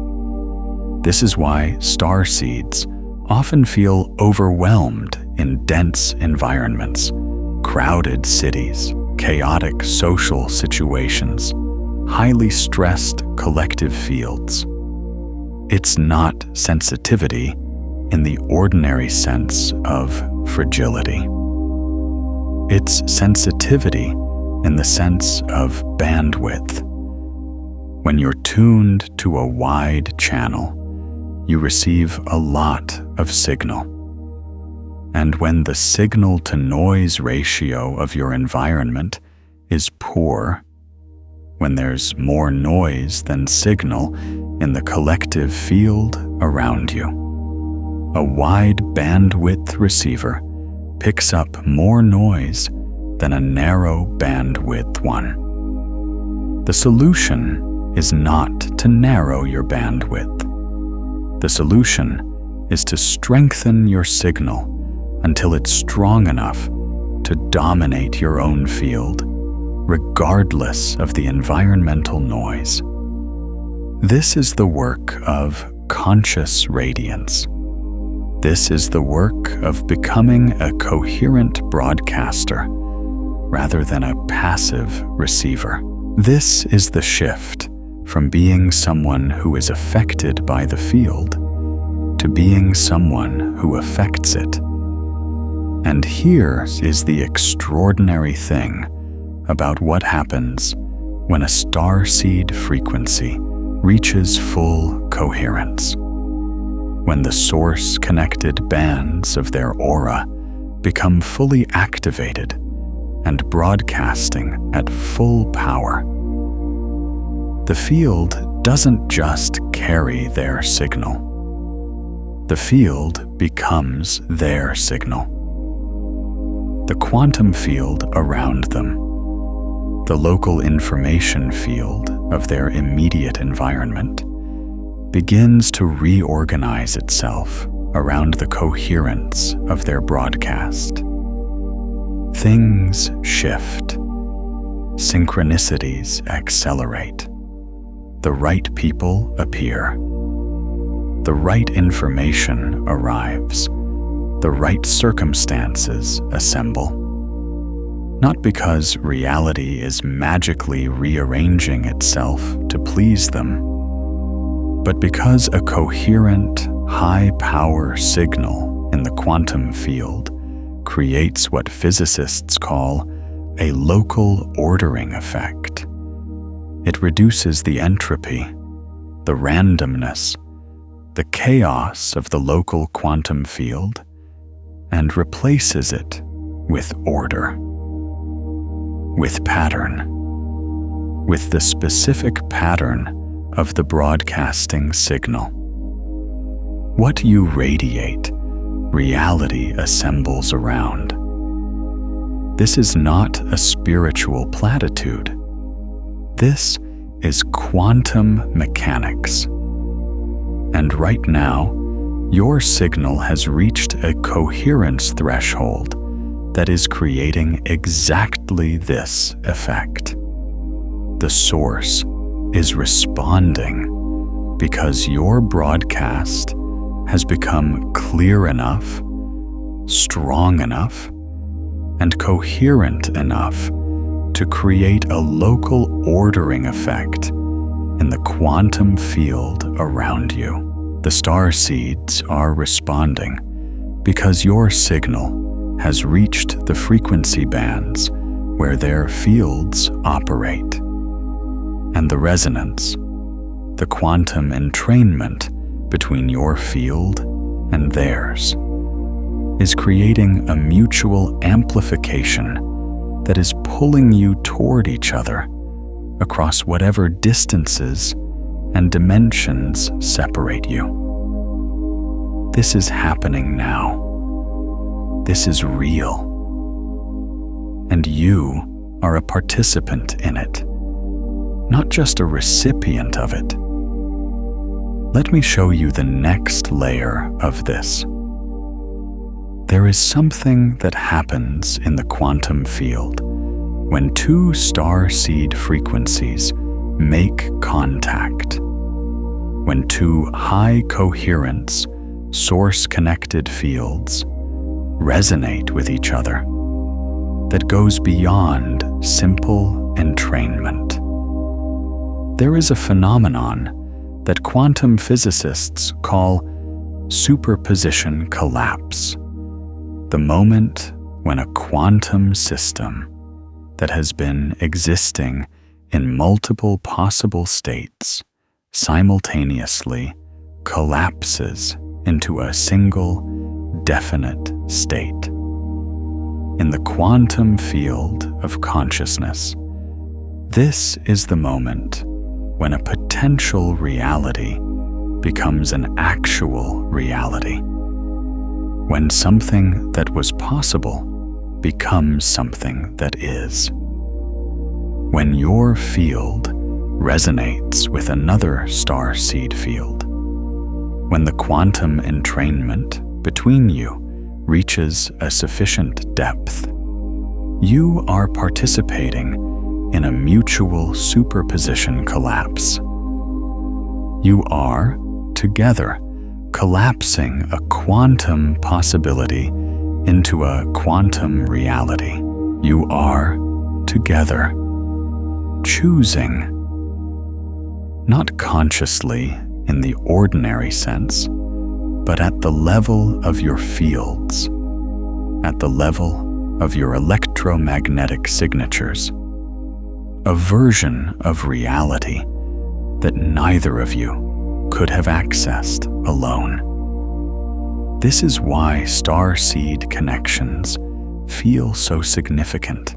This is why starseeds often feel overwhelmed in dense environments, crowded cities, chaotic social situations, highly stressed collective fields. It's not sensitivity in the ordinary sense of fragility. It's sensitivity in the sense of bandwidth. When you're tuned to a wide channel, you receive a lot of signal. And when the signal-to-noise ratio of your environment is poor, when there's more noise than signal in the collective field around you, a wide bandwidth receiver picks up more noise than a narrow bandwidth one. The solution is not to narrow your bandwidth. The solution is to strengthen your signal until it's strong enough to dominate your own field, regardless of the environmental noise. This is the work of conscious radiance. This is the work of becoming a coherent broadcaster rather than a passive receiver. This is the shift from being someone who is affected by the field to being someone who affects it. And here is the extraordinary thing about what happens when a starseed frequency reaches full coherence. When the source-connected bands of their aura become fully activated and broadcasting at full power. The field doesn't just carry their signal. The field becomes their signal. The quantum field around them, the local information field of their immediate environment, begins to reorganize itself around the coherence of their broadcast. Things shift. Synchronicities accelerate. The right people appear. The right information arrives. The right circumstances assemble. Not because reality is magically rearranging itself to please them, but because a coherent, high-power signal in the quantum field creates what physicists call a local ordering effect. It reduces the entropy, the randomness, the chaos of the local quantum field, and replaces it with order, with pattern, with the specific pattern of the broadcasting signal. What you radiate, reality assembles around. This is not a spiritual platitude. This is quantum mechanics. And right now, your signal has reached a coherence threshold that is creating exactly this effect. The source is responding because your broadcast has become clear enough, strong enough, and coherent enough to create a local ordering effect in the quantum field around you. The starseeds are responding because your signal has reached the frequency bands where their fields operate. And the resonance, the quantum entrainment between your field and theirs, is creating a mutual amplification that is pulling you toward each other across whatever distances and dimensions separate you. This is happening now. This is real. And you are a participant in it, not just a recipient of it. Let me show you the next layer of this. There is something that happens in the quantum field when two starseed frequencies make contact. When two high coherence, source-connected fields resonate with each other, that goes beyond simple entrainment. There is a phenomenon that quantum physicists call superposition collapse, the moment when a quantum system that has been existing in multiple possible states simultaneously collapses into a single definite state. In the quantum field of consciousness, this is the moment when a potential reality becomes an actual reality. When something that was possible becomes something that is. When your field resonates with another starseed field. When the quantum entrainment between you reaches a sufficient depth, you are participating in a mutual superposition collapse. You are, together, collapsing a quantum possibility into a quantum reality. You are, together, choosing, not consciously in the ordinary sense, but at the level of your fields, at the level of your electromagnetic signatures, a version of reality that neither of you could have accessed alone. This is why starseed connections feel so significant.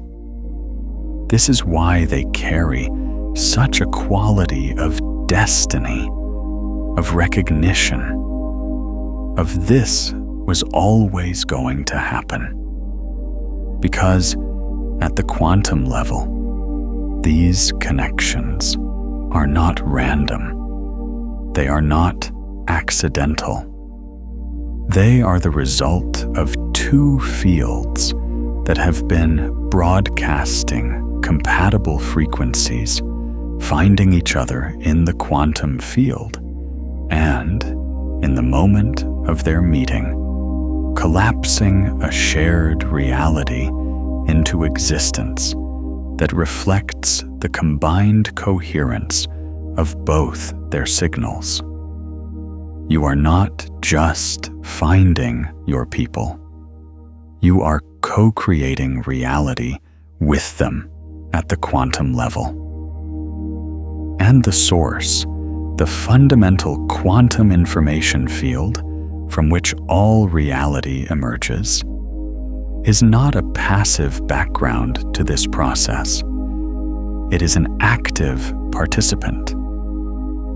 This is why they carry such a quality of destiny, of recognition, of this was always going to happen. Because at the quantum level, these connections are not random. They are not accidental. They are the result of two fields that have been broadcasting compatible frequencies, finding each other in the quantum field, and, in the moment of their meeting, collapsing a shared reality into existence that reflects the combined coherence of both their signals. You are not just finding your people. You are co-creating reality with them at the quantum level. And the source, the fundamental quantum information field from which all reality emerges, is not a passive background to this process. It is an active participant.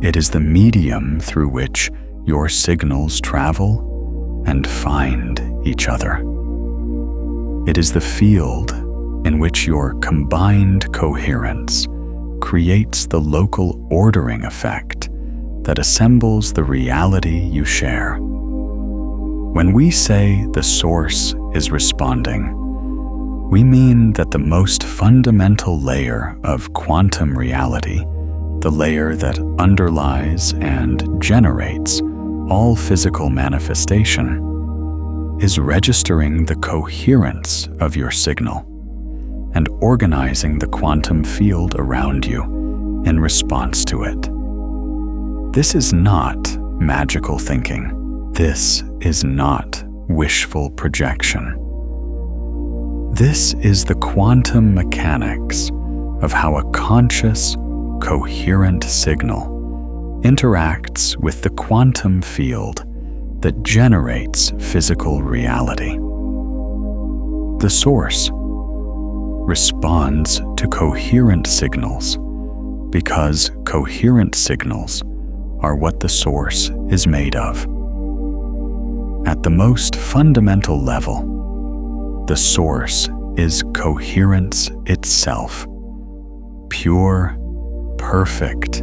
It is the medium through which your signals travel and find each other. It is the field in which your combined coherence creates the local ordering effect that assembles the reality you share. When we say the source is responding, we mean that the most fundamental layer of quantum reality, the layer that underlies and generates all physical manifestation, is registering the coherence of your signal and organizing the quantum field around you in response to it. This is not magical thinking. This is not wishful projection. This is the quantum mechanics of how a conscious, coherent signal interacts with the quantum field that generates physical reality. The source responds to coherent signals because coherent signals are what the source is made of. At the most fundamental level, the source is coherence itself, pure, perfect,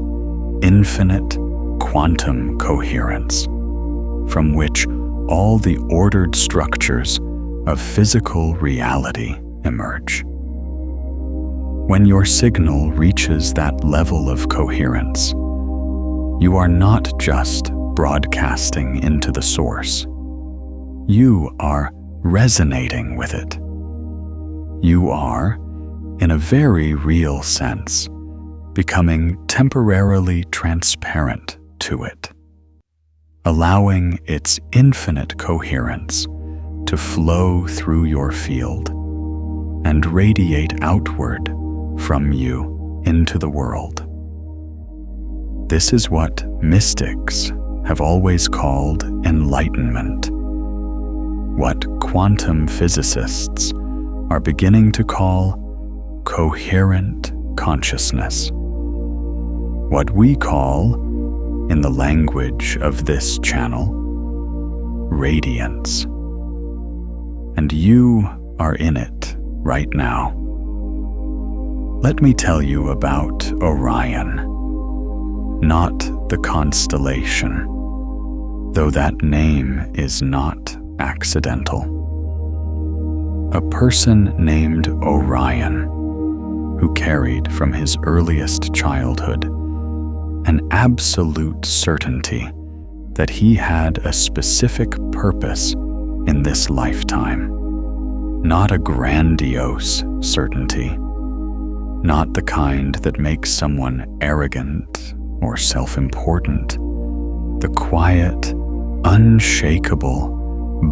infinite quantum coherence, from which all the ordered structures of physical reality emerge. When your signal reaches that level of coherence, you are not just broadcasting into the source. You are resonating with it. You are, in a very real sense, becoming temporarily transparent to it, allowing its infinite coherence to flow through your field and radiate outward from you into the world. This is what mystics have always called enlightenment, what quantum physicists are beginning to call coherent consciousness, what we call, in the language of this channel, radiance. And you are in it right now. Let me tell you about Orion, not the constellation, though that name is not accidental. A person named Orion, who carried from his earliest childhood an absolute certainty that he had a specific purpose in this lifetime, not a grandiose certainty, not the kind that makes someone arrogant or self-important, the quiet, unshakable,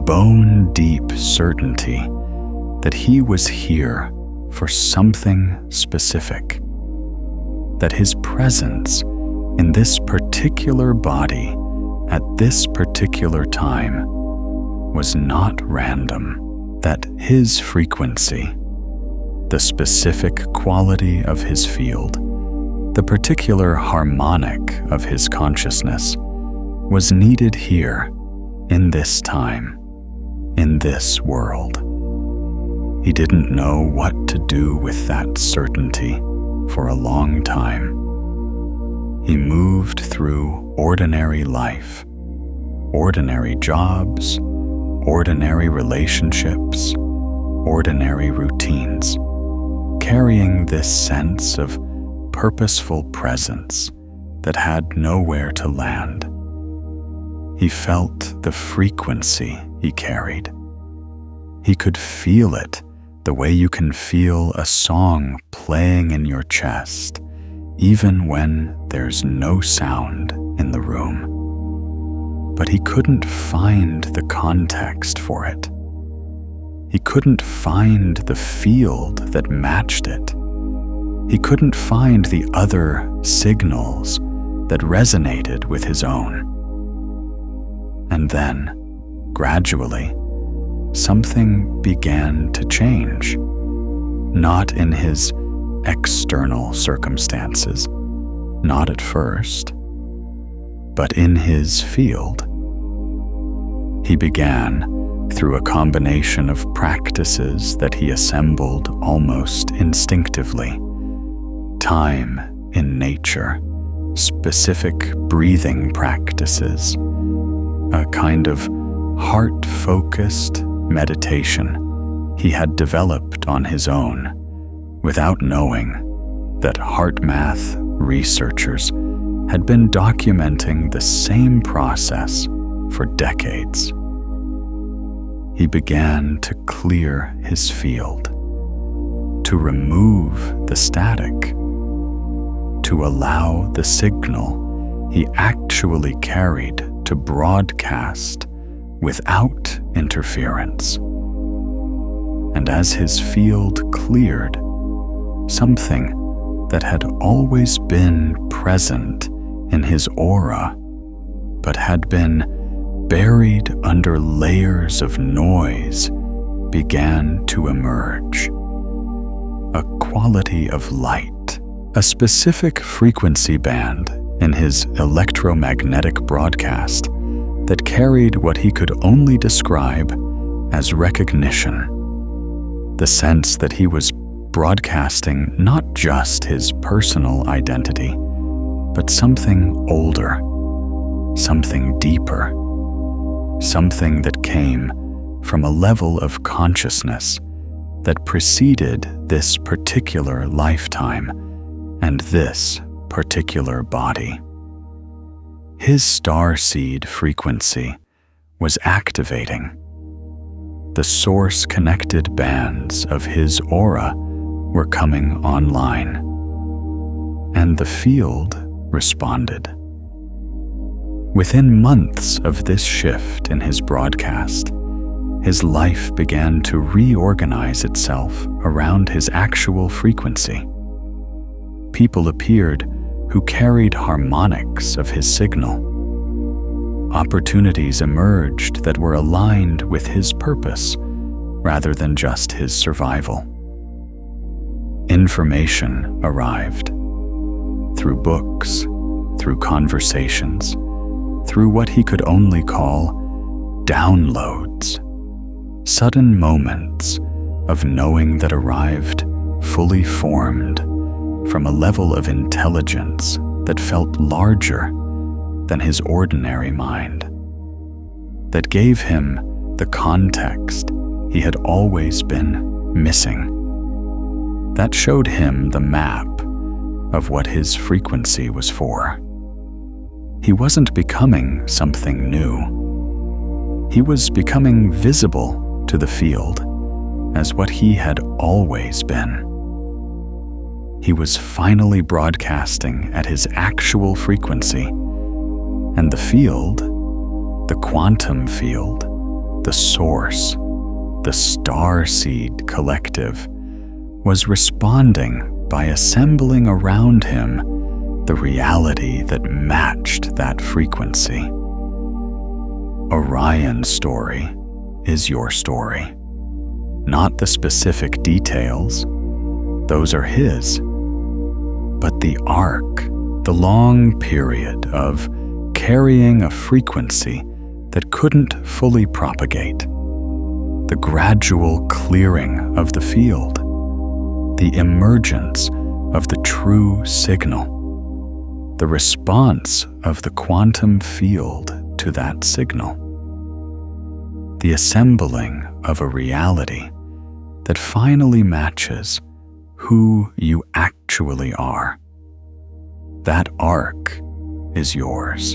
bone-deep certainty that he was here for something specific, that his presence in this particular body at this particular time was not random, that his frequency, the specific quality of his field, the particular harmonic of his consciousness, was needed here, in this time, in this world. He didn't know what to do with that certainty for a long time. He moved through ordinary life, ordinary jobs, ordinary relationships, ordinary routines, carrying this sense of purposeful presence that had nowhere to land. He felt the frequency he carried. He could feel it the way you can feel a song playing in your chest, even when there's no sound in the room. But he couldn't find the context for it. He couldn't find the field that matched it. He couldn't find the other signals that resonated with his own. And then, gradually, something began to change, not in his external circumstances, not at first, but in his field. He began through a combination of practices that he assembled almost instinctively. Time in nature, specific breathing practices, a kind of heart-focused meditation he had developed on his own, without knowing that HeartMath researchers had been documenting the same process for decades. He began to clear his field, to remove the static, to allow the signal he actually carried to broadcast without interference. And as his field cleared, something that had always been present in his aura, but had been buried under layers of noise, began to emerge. A quality of light, a specific frequency band in his electromagnetic broadcast that carried what he could only describe as recognition. The sense that he was broadcasting not just his personal identity, but something older, something deeper, something that came from a level of consciousness that preceded this particular lifetime and this particular body. His starseed frequency was activating. The source-connected bands of his aura were coming online, and the field responded. Within months of this shift in his broadcast, his life began to reorganize itself around his actual frequency. People appeared who carried harmonics of his signal. Opportunities emerged that were aligned with his purpose rather than just his survival. Information arrived through books, through conversations, through what he could only call downloads, sudden moments of knowing that arrived fully formed from a level of intelligence that felt larger than his ordinary mind, that gave him the context he had always been missing, that showed him the map of what his frequency was for. He wasn't becoming something new. He was becoming visible to the field as what he had always been. He was finally broadcasting at his actual frequency, and the field, the quantum field, the source, the Starseed collective, was responding by assembling around him the reality that matched that frequency. Orion's story is your story, not the specific details. Those are his. But the arc, the long period of carrying a frequency that couldn't fully propagate, the gradual clearing of the field, the emergence of the true signal, the response of the quantum field to that signal, the assembling of a reality that finally matches who you actually are. That arc is yours,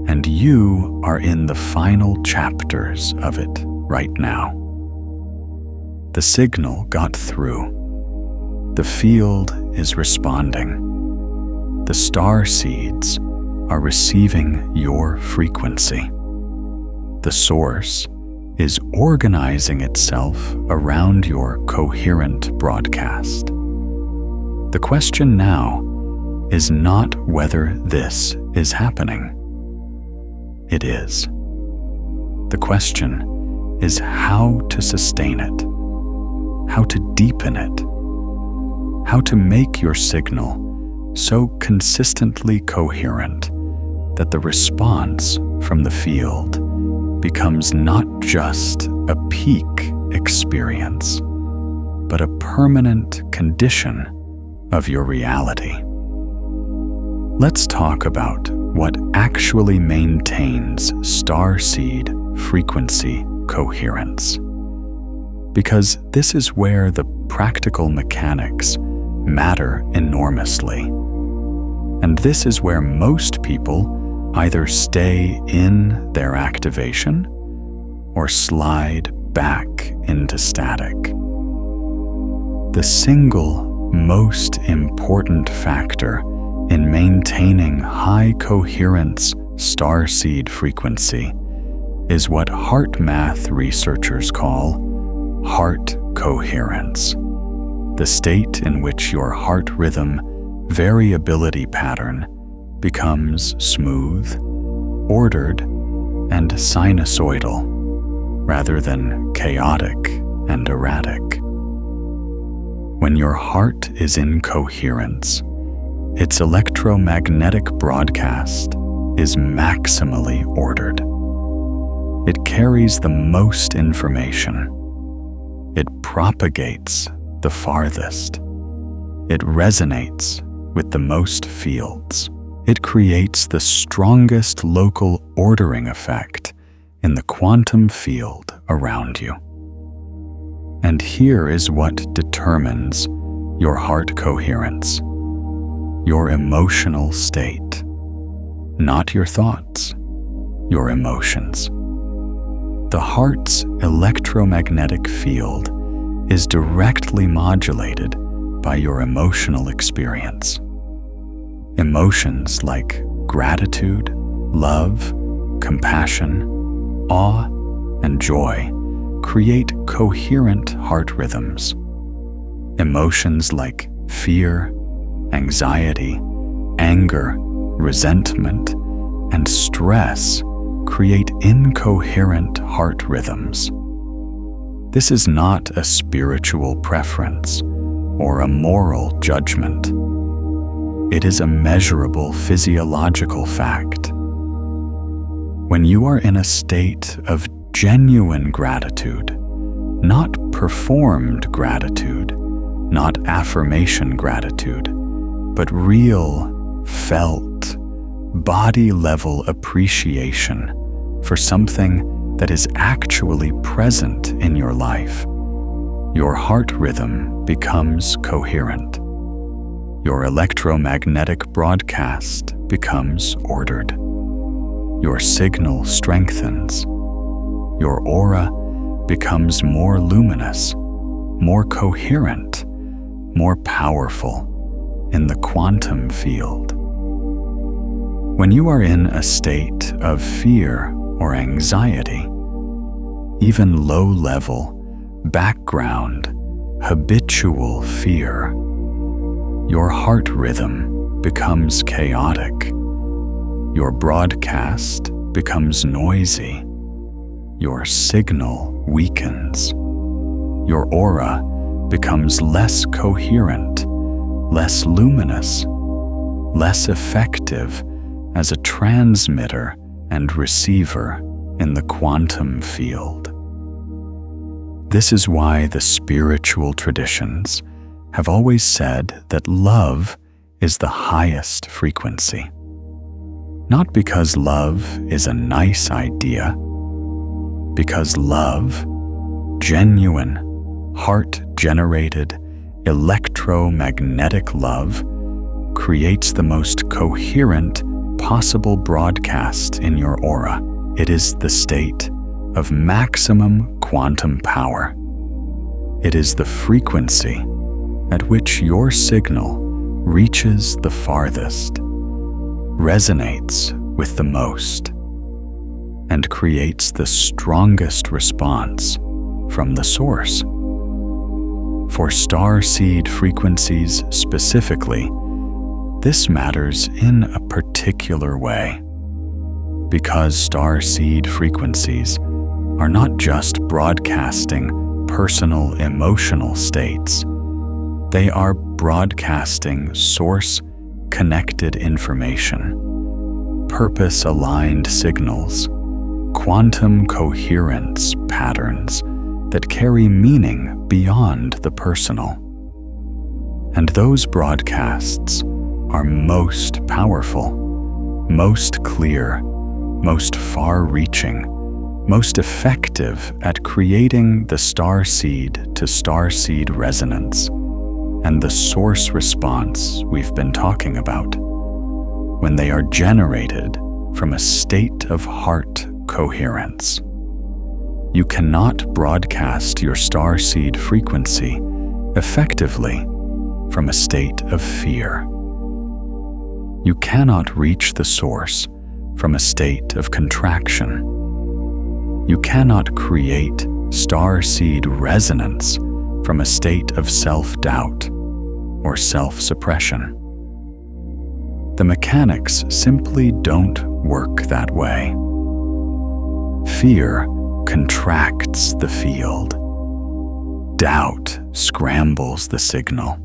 and you are in the final chapters of it right now. The signal got through. The field is responding. The starseeds are receiving your frequency. The source is organizing itself around your coherent broadcast. The question now is not whether this is happening. It is. The question is how to sustain it, how to deepen it, how to make your signal so consistently coherent that the response from the field becomes not just a peak experience, but a permanent condition of your reality. Let's talk about what actually maintains starseed frequency coherence, because this is where the practical mechanics matter enormously. And this is where most people either stay in their activation or slide back into static. The single most important factor in maintaining high coherence starseed frequency is what heart math researchers call heart coherence, the state in which your heart rhythm variability pattern becomes smooth, ordered, and sinusoidal, rather than chaotic and erratic. When your heart is in coherence, its electromagnetic broadcast is maximally ordered. It carries the most information. It propagates the farthest. It resonates with the most fields. It creates the strongest local ordering effect in the quantum field around you. And here is what determines your heart coherence: your emotional state, not your thoughts, your emotions. The heart's electromagnetic field is directly modulated by your emotional experience. Emotions like gratitude, love, compassion, awe, and joy create coherent heart rhythms. Emotions like fear, anxiety, anger, resentment, and stress create incoherent heart rhythms. This is not a spiritual preference or a moral judgment. It is a measurable physiological fact. When you are in a state of genuine gratitude, not performed gratitude, not affirmation gratitude, but real, felt, body-level appreciation for something that is actually present in your life, your heart rhythm becomes coherent. Your electromagnetic broadcast becomes ordered. Your signal strengthens. Your aura becomes more luminous, more coherent, more powerful in the quantum field. When you are in a state of fear or anxiety, even low-level, background, habitual fear, your heart rhythm becomes chaotic. Your broadcast becomes noisy. Your signal weakens. Your aura becomes less coherent, less luminous, less effective as a transmitter and receiver in the quantum field. This is why the spiritual traditions have always said that love is the highest frequency. Not because love is a nice idea, because love, genuine, heart-generated, electromagnetic love, creates the most coherent possible broadcast in your aura. It is the state of maximum quantum power. It is the frequency at which your signal reaches the farthest, resonates with the most, and creates the strongest response from the source. For starseed frequencies specifically, this matters in a particular way, because starseed frequencies are not just broadcasting personal emotional states. They are broadcasting source-connected information, purpose-aligned signals, quantum coherence patterns that carry meaning beyond the personal. And those broadcasts are most powerful, most clear, most far-reaching, most effective at creating the starseed to starseed resonance and the source response we've been talking about, when they are generated from a state of heart coherence. You cannot broadcast your starseed frequency effectively from a state of fear. You cannot reach the source from a state of contraction. You cannot create starseed resonance from a state of self-doubt or self-suppression. The mechanics simply don't work that way. Fear contracts the field. Doubt scrambles the signal.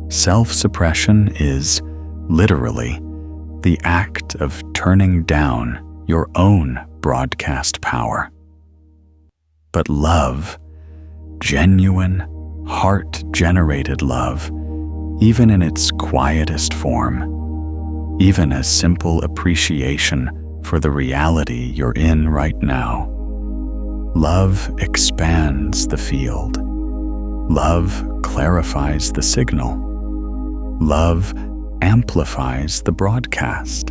Self-suppression is, literally, the act of turning down your own broadcast power. But love, genuine, heart-generated love, even in its quietest form, even as simple appreciation for the reality you're in right now, love expands the field. Love clarifies the signal. Love amplifies the broadcast.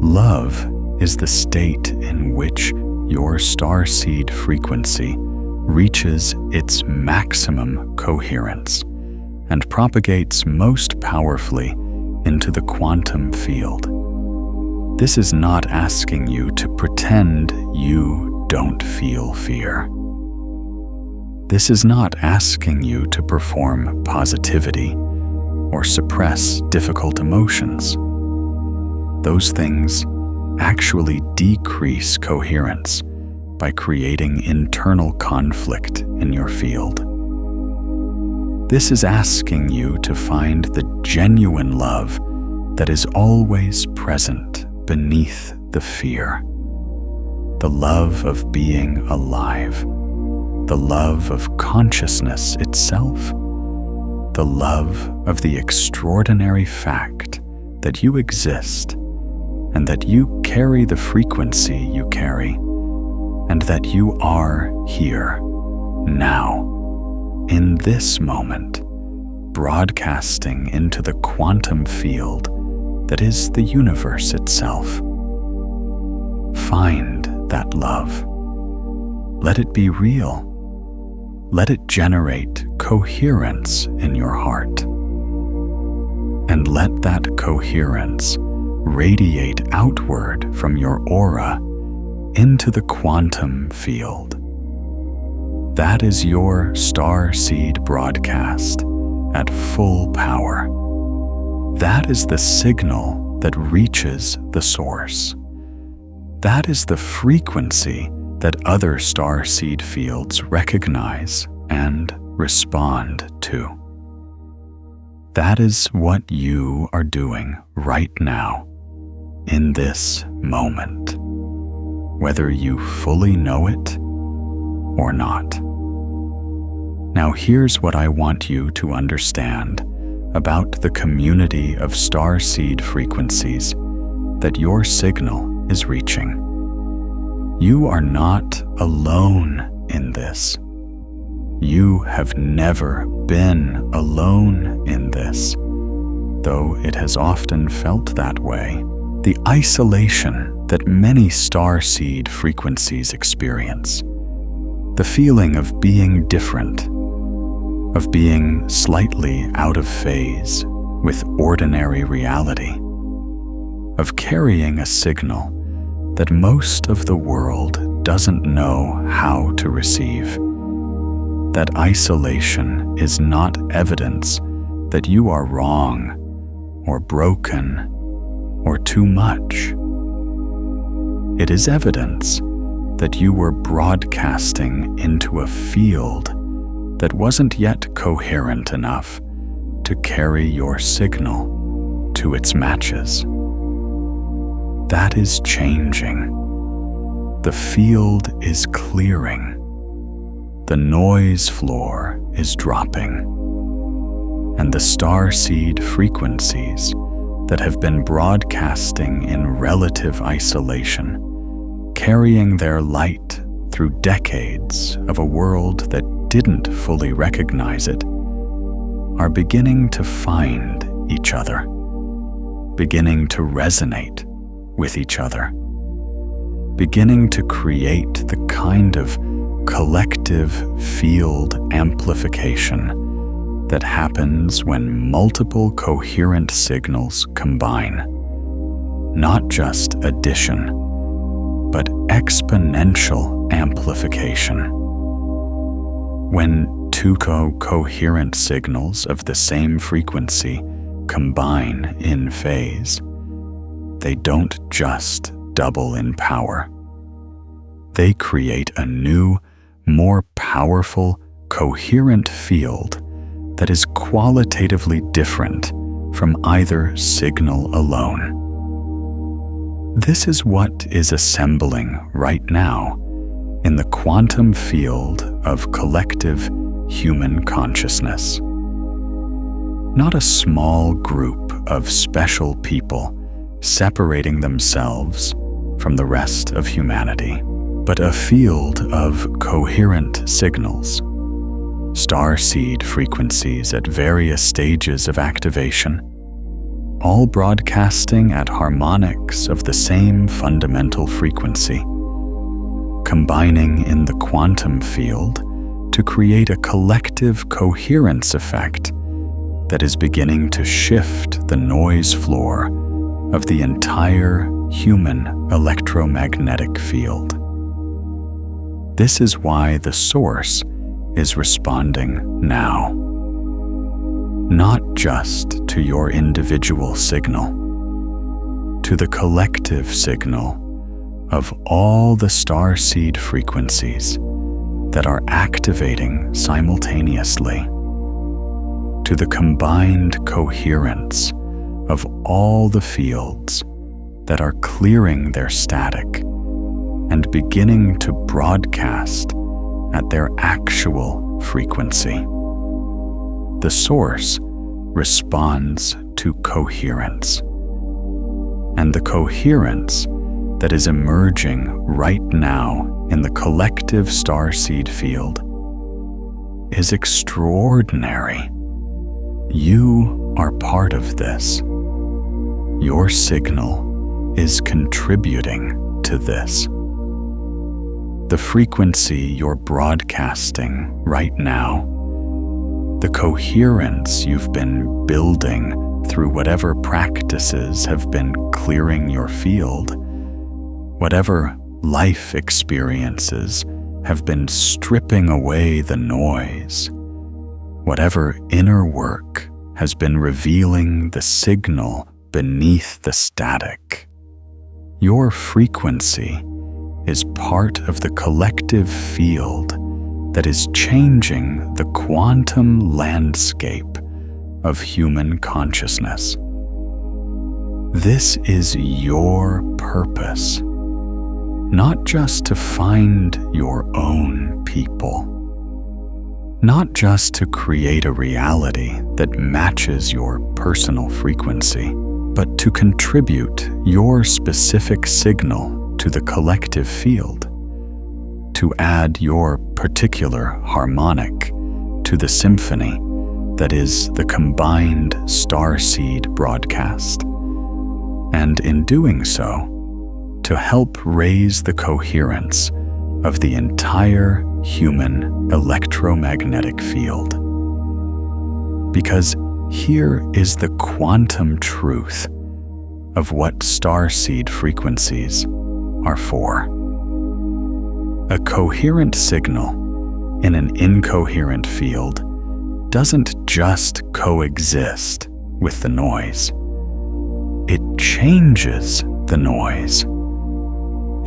Love is the state in which your starseed frequency reaches its maximum coherence and propagates most powerfully into the quantum field. This is not asking you to pretend you don't feel fear. This is not asking you to perform positivity or suppress difficult emotions. Those things actually decrease coherence by creating internal conflict in your field. This is asking you to find the genuine love that is always present beneath the fear. The love of being alive. The love of consciousness itself. The love of the extraordinary fact that you exist and that you carry the frequency you carry, and that you are here, now, in this moment, broadcasting into the quantum field that is the universe itself. Find that love. Let it be real. Let it generate coherence in your heart. And let that coherence radiate outward from your aura into the quantum field. That is your starseed broadcast at full power. That is the signal that reaches the source. That is the frequency that other starseed fields recognize and respond to. That is what you are doing right now, in this moment, whether you fully know it or not. Now here's what I want you to understand about the community of starseed frequencies that your signal is reaching. You are not alone in this. You have never been alone in this, though it has often felt that way. The isolation that many starseed frequencies experience, the feeling of being different, of being slightly out of phase with ordinary reality, of carrying a signal that most of the world doesn't know how to receive. That isolation is not evidence that you are wrong or broken or too much. It is evidence that you were broadcasting into a field that wasn't yet coherent enough to carry your signal to its matches. That is changing. the field is clearing. The noise floor is dropping. And the starseed frequencies that have been broadcasting in relative isolation, carrying their light through decades of a world that didn't fully recognize it, are beginning to find each other, beginning to resonate with each other, beginning to create the kind of collective field amplification that happens when multiple coherent signals combine. Not just addition, but exponential amplification. When two coherent signals of the same frequency combine in phase, they don't just double in power. They create a new, more powerful, coherent field that is qualitatively different from either signal alone. This is what is assembling right now in the quantum field of collective human consciousness. Not a small group of special people separating themselves from the rest of humanity, but a field of coherent signals, starseed frequencies at various stages of activation, all broadcasting at harmonics of the same fundamental frequency, combining in the quantum field to create a collective coherence effect that is beginning to shift the noise floor of the entire human electromagnetic field. This is why the source is responding now. Not just to your individual signal, to the collective signal of all the starseed frequencies that are activating simultaneously, to the combined coherence of all the fields that are clearing their static and beginning to broadcast at their actual frequency. The source responds to coherence. And the coherence that is emerging right now in the collective starseed field is extraordinary. You are part of this. Your signal is contributing to this. The frequency you're broadcasting right now, the coherence you've been building through whatever practices have been clearing your field, whatever life experiences have been stripping away the noise, whatever inner work has been revealing the signal beneath the static. Your frequency is part of the collective field that is changing the quantum landscape of human consciousness. This is your purpose, not just to find your own people, not just to create a reality that matches your personal frequency, but to contribute your specific signal to the collective field, to add your particular harmonic to the symphony that is the combined starseed broadcast, and in doing so, to help raise the coherence of the entire human electromagnetic field. Because here is the quantum truth of what starseed frequencies are for. A coherent signal in an incoherent field doesn't just coexist with the noise. It changes the noise.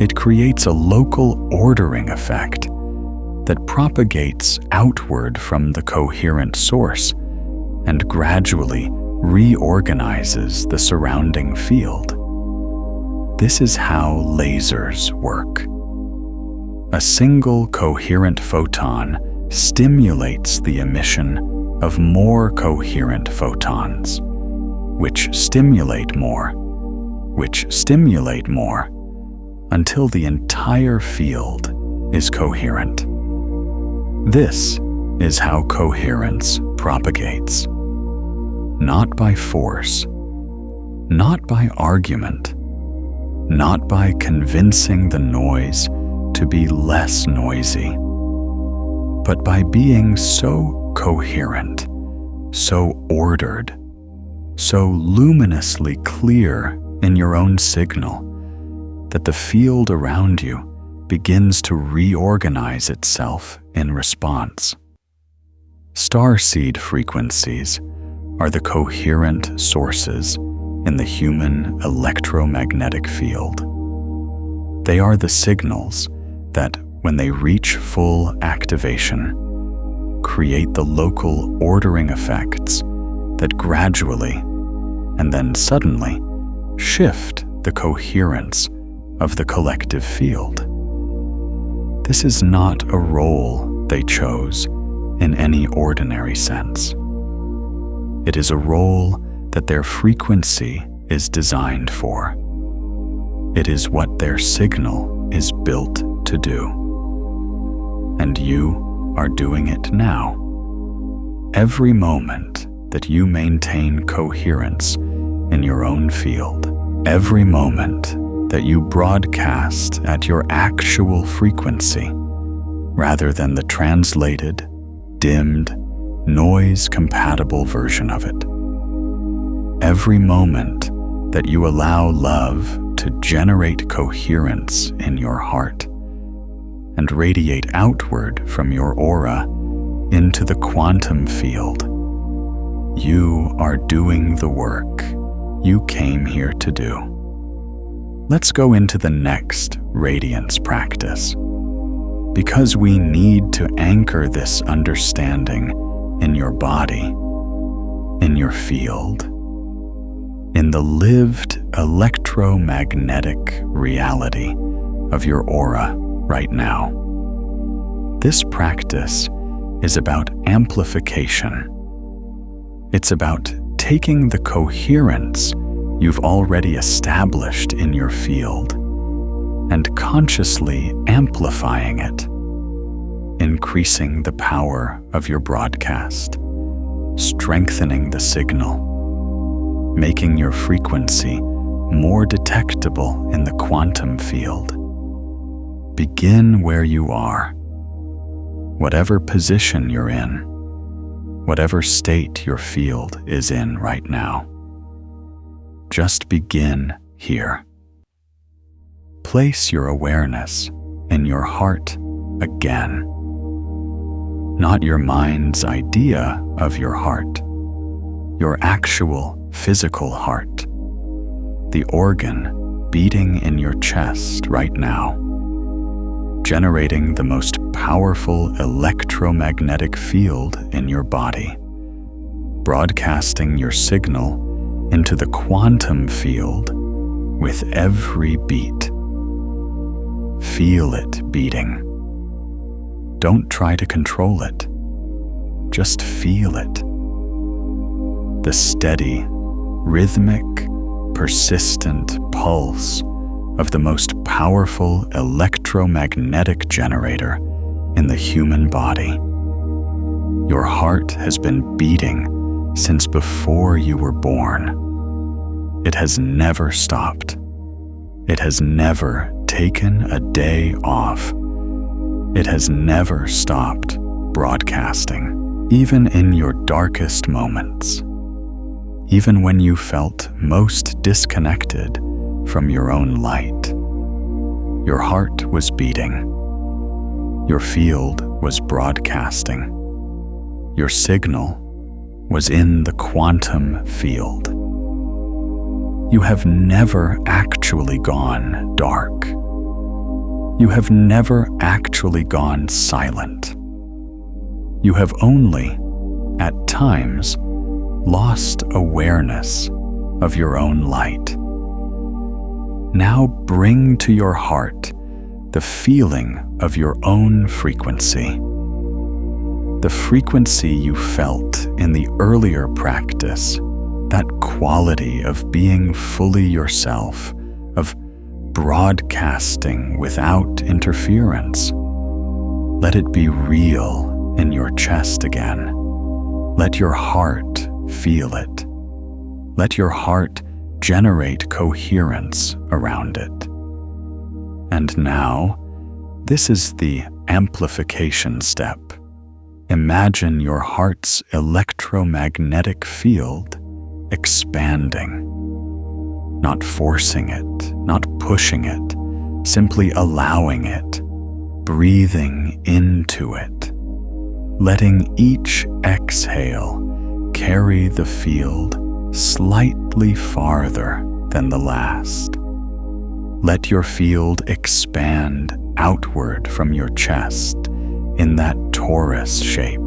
It creates a local ordering effect that propagates outward from the coherent source and gradually reorganizes the surrounding field. This is how lasers work. A single coherent photon stimulates the emission of more coherent photons, which stimulate more, until the entire field is coherent. This is how coherence propagates. Not by force, not by argument, not by convincing the noise to be less noisy, but by being so coherent, so ordered, so luminously clear in your own signal that the field around you begins to reorganize itself in response. Starseed frequencies are the coherent sources in the human electromagnetic field. They are the signals that, when they reach full activation, create the local ordering effects that gradually, and then suddenly, shift the coherence of the collective field. This is not a role they chose in any ordinary sense. It is a role that their frequency is designed for. It is what their signal is built to do. And you are doing it now. Every moment that you maintain coherence in your own field, every moment that you broadcast at your actual frequency rather than the translated, dimmed, noise-compatible version of it. Every moment that you allow love to generate coherence in your heart and radiate outward from your aura into the quantum field, you are doing the work you came here to do. Let's go into the next Radiance practice, because we need to anchor this understanding in your body, in your field, in the lived electromagnetic reality of your aura right now. This practice is about amplification. It's about taking the coherence you've already established in your field and consciously amplifying it, increasing the power of your broadcast, strengthening the signal, making your frequency more detectable in the quantum field. Begin where you are, whatever position you're in, whatever state your field is in right now. Just begin here. Place your awareness in your heart again. Not your mind's idea of your heart, your actual physical heart, the organ beating in your chest right now, generating the most powerful electromagnetic field in your body, broadcasting your signal into the quantum field with every beat. Feel it beating. Don't try to control it. Just feel it. The steady, rhythmic, persistent pulse of the most powerful electromagnetic generator in the human body. Your heart has been beating since before you were born. It has never stopped. It has never taken a day off. It has never stopped broadcasting, even in your darkest moments. Even when you felt most disconnected from your own light, your heart was beating. Your field was broadcasting. Your signal was in the quantum field. You have never actually gone dark. You have never actually gone silent. You have only, at times, lost awareness of your own light. Now bring to your heart the feeling of your own frequency. The frequency you felt in the earlier practice, that quality of being fully yourself, of broadcasting without interference. Let it be real in your chest again. Let your heart feel it. Let your heart generate coherence around it. And now, this is the amplification step. Imagine your heart's electromagnetic field expanding. Not forcing it, not pushing it, simply allowing it, breathing into it, letting each exhale carry the field slightly farther than the last. Let your field expand outward from your chest in that torus shape,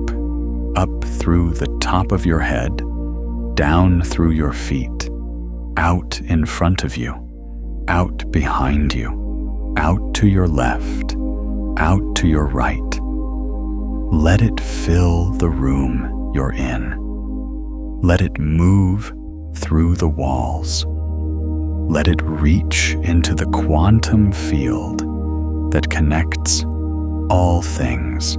up through the top of your head, down through your feet, out in front of you, out behind you, out to your left, out to your right. Let it fill the room you're in. Let it move through the walls. Let it reach into the quantum field that connects all things.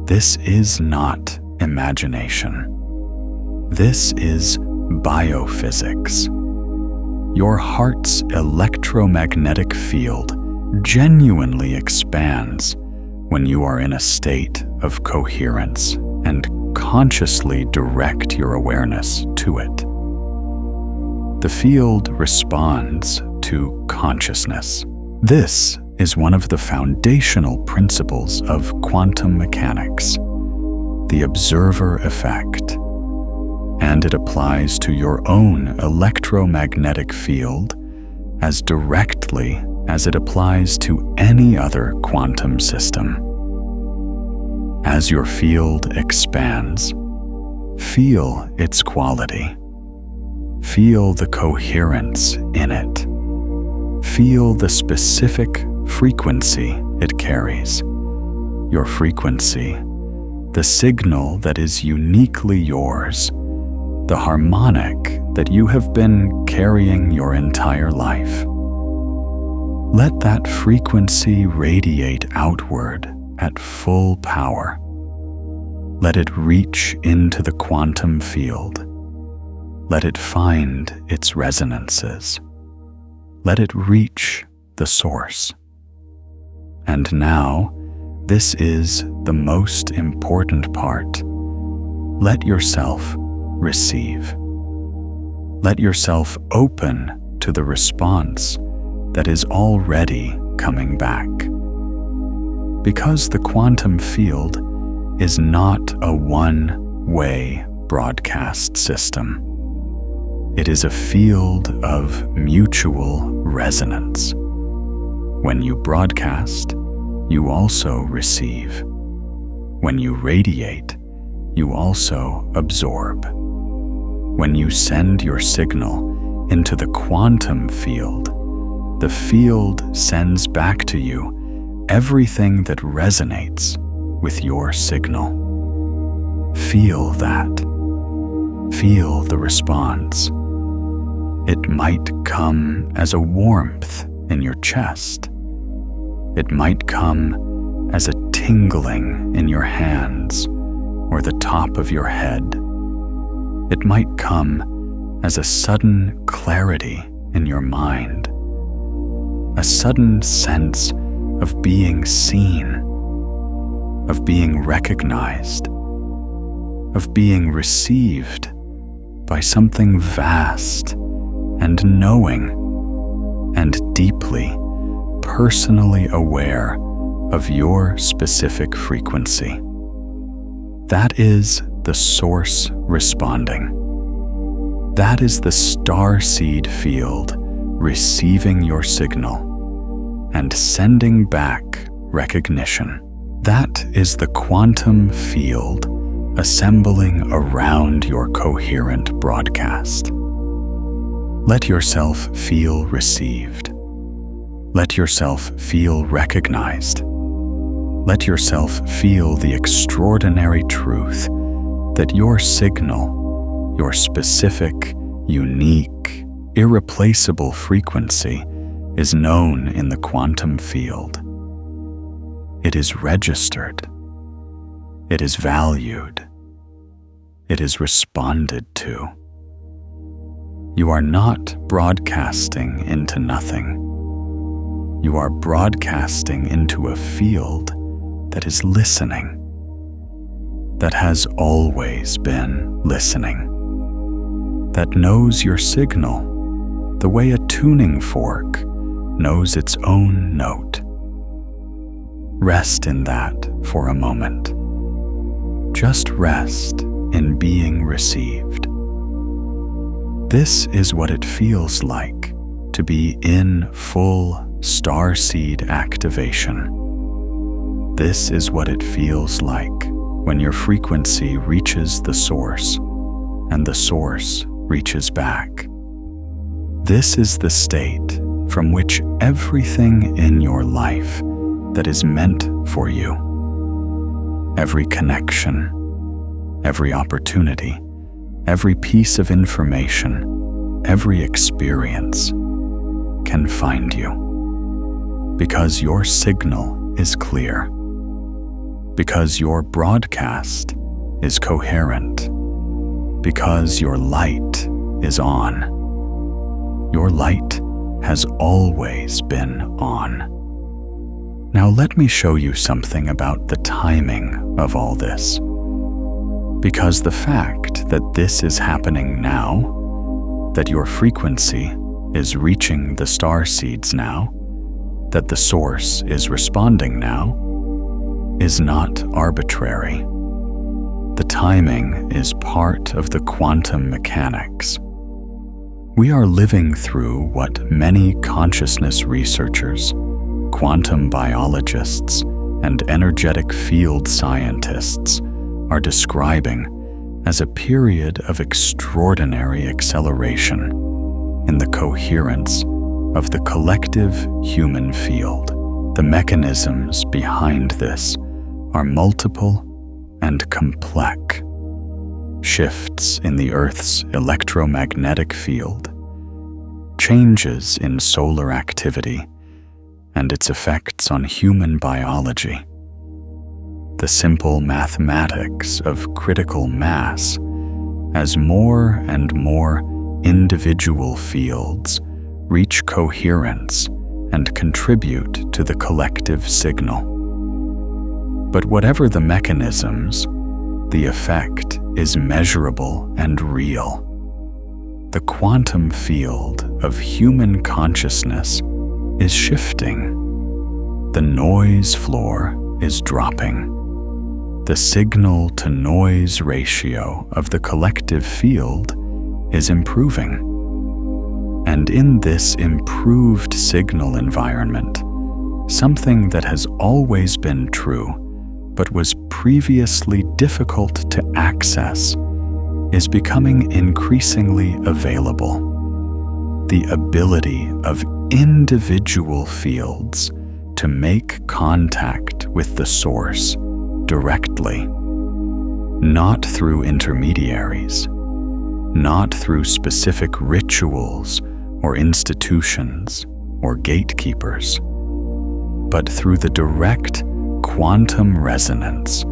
This is not imagination. This is biophysics. Your heart's electromagnetic field genuinely expands when you are in a state of coherence and consciously direct your awareness to it. The field responds to consciousness. This is one of the foundational principles of quantum mechanics, the observer effect, and it applies to your own electromagnetic field as directly as it applies to any other quantum system. As your field expands, feel its quality. Feel the coherence in it. Feel the specific frequency it carries. Your frequency, the signal that is uniquely yours, the harmonic that you have been carrying your entire life. Let that frequency radiate outward at full power. Let it reach into the quantum field. Let it find its resonances. Let it reach the source. And now, this is the most important part. Let yourself receive. Let yourself open to the response that is already coming back. Because the quantum field is not a one-way broadcast system. It is a field of mutual resonance. When you broadcast, you also receive. When you radiate, you also absorb. When you send your signal into the quantum field, the field sends back to you everything that resonates with your signal. Feel that. Feel the response. It might come as a warmth in your chest. It might come as a tingling in your hands or the top of your head. It might come as a sudden clarity in your mind, a sudden sense of being seen, of being recognized, of being received by something vast and knowing and deeply, personally aware of your specific frequency. That is the source responding. That is the starseed field receiving your signal and sending back recognition. That is the quantum field assembling around your coherent broadcast. Let yourself feel received. Let yourself feel recognized. Let yourself feel the extraordinary truth that your signal, your specific, unique, irreplaceable frequency is known in the quantum field. It is registered. It is valued. It is responded to. You are not broadcasting into nothing. You are broadcasting into a field that is listening, that has always been listening, that knows your signal the way a tuning fork knows its own note. Rest in that for a moment. Just rest in being received. This is what it feels like to be in full Starseed activation. This is what it feels like when your frequency reaches the source and the source reaches back. This is the state from which everything in your life that is meant for you, every connection, every opportunity, every piece of information, every experience can find you. Because your signal is clear. Because your broadcast is coherent. Because your light is on. Your light has always been on. Now let me show you something about the timing of all this. Because the fact that this is happening now, that your frequency is reaching the starseeds now, that the source is responding now, is not arbitrary. The timing is part of the quantum mechanics. We are living through what many consciousness researchers, quantum biologists, and energetic field scientists are describing as a period of extraordinary acceleration in the coherence of the collective human field. The mechanisms behind this are multiple and complex. Shifts in the Earth's electromagnetic field, changes in solar activity, and its effects on human biology. The simple mathematics of critical mass as more and more individual fields reach coherence and contribute to the collective signal. But whatever the mechanisms, the effect is measurable and real. The quantum field of human consciousness is shifting. The noise floor is dropping. The signal-to-noise ratio of the collective field is improving. And in this improved signal environment, something that has always been true but was previously difficult to access is becoming increasingly available. The ability of individual fields to make contact with the source directly, not through intermediaries, not through specific rituals or institutions or gatekeepers, but through the direct quantum resonance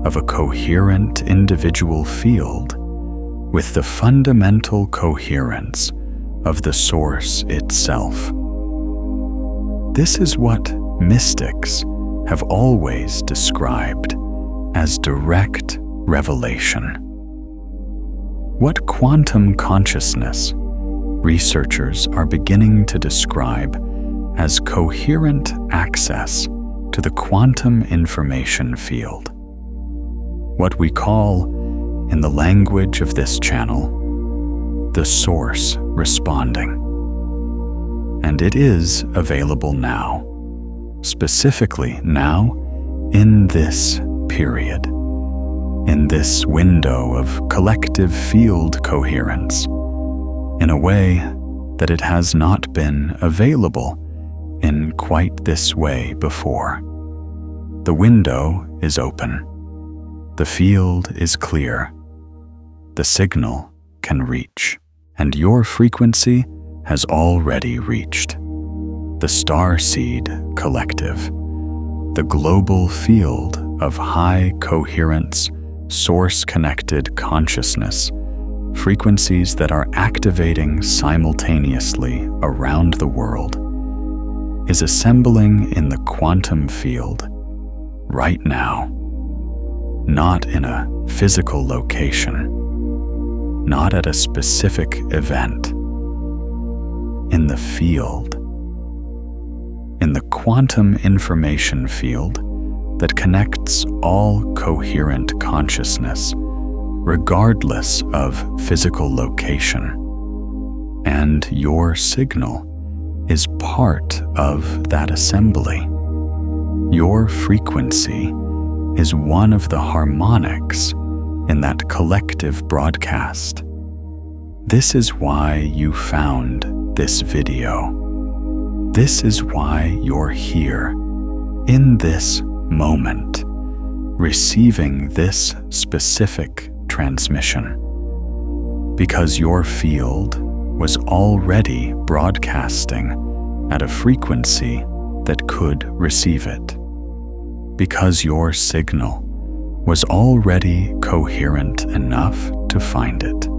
of a coherent individual field with the fundamental coherence of the source itself. This is what mystics have always described as direct revelation. What quantum consciousness researchers are beginning to describe as coherent access to the quantum information field. What we call, in the language of this channel, the source responding. And it is available now, specifically now, in this period, in this window of collective field coherence, in a way that it has not been available in quite this way before. The window is open. The field is clear. The signal can reach, and your frequency has already reached. The Starseed Collective, the global field of high coherence, source-connected consciousness, frequencies that are activating simultaneously around the world, is assembling in the quantum field right now, not in a physical location, not at a specific event, in the field, in the quantum information field that connects all coherent consciousness, regardless of physical location. And your signal is part of that assembly. Your frequency is one of the harmonics in that collective broadcast. This is why you found this video. This is why you're here, in this moment, receiving this specific transmission. Because your field was already broadcasting at a frequency that could receive it. Because your signal was already coherent enough to find it.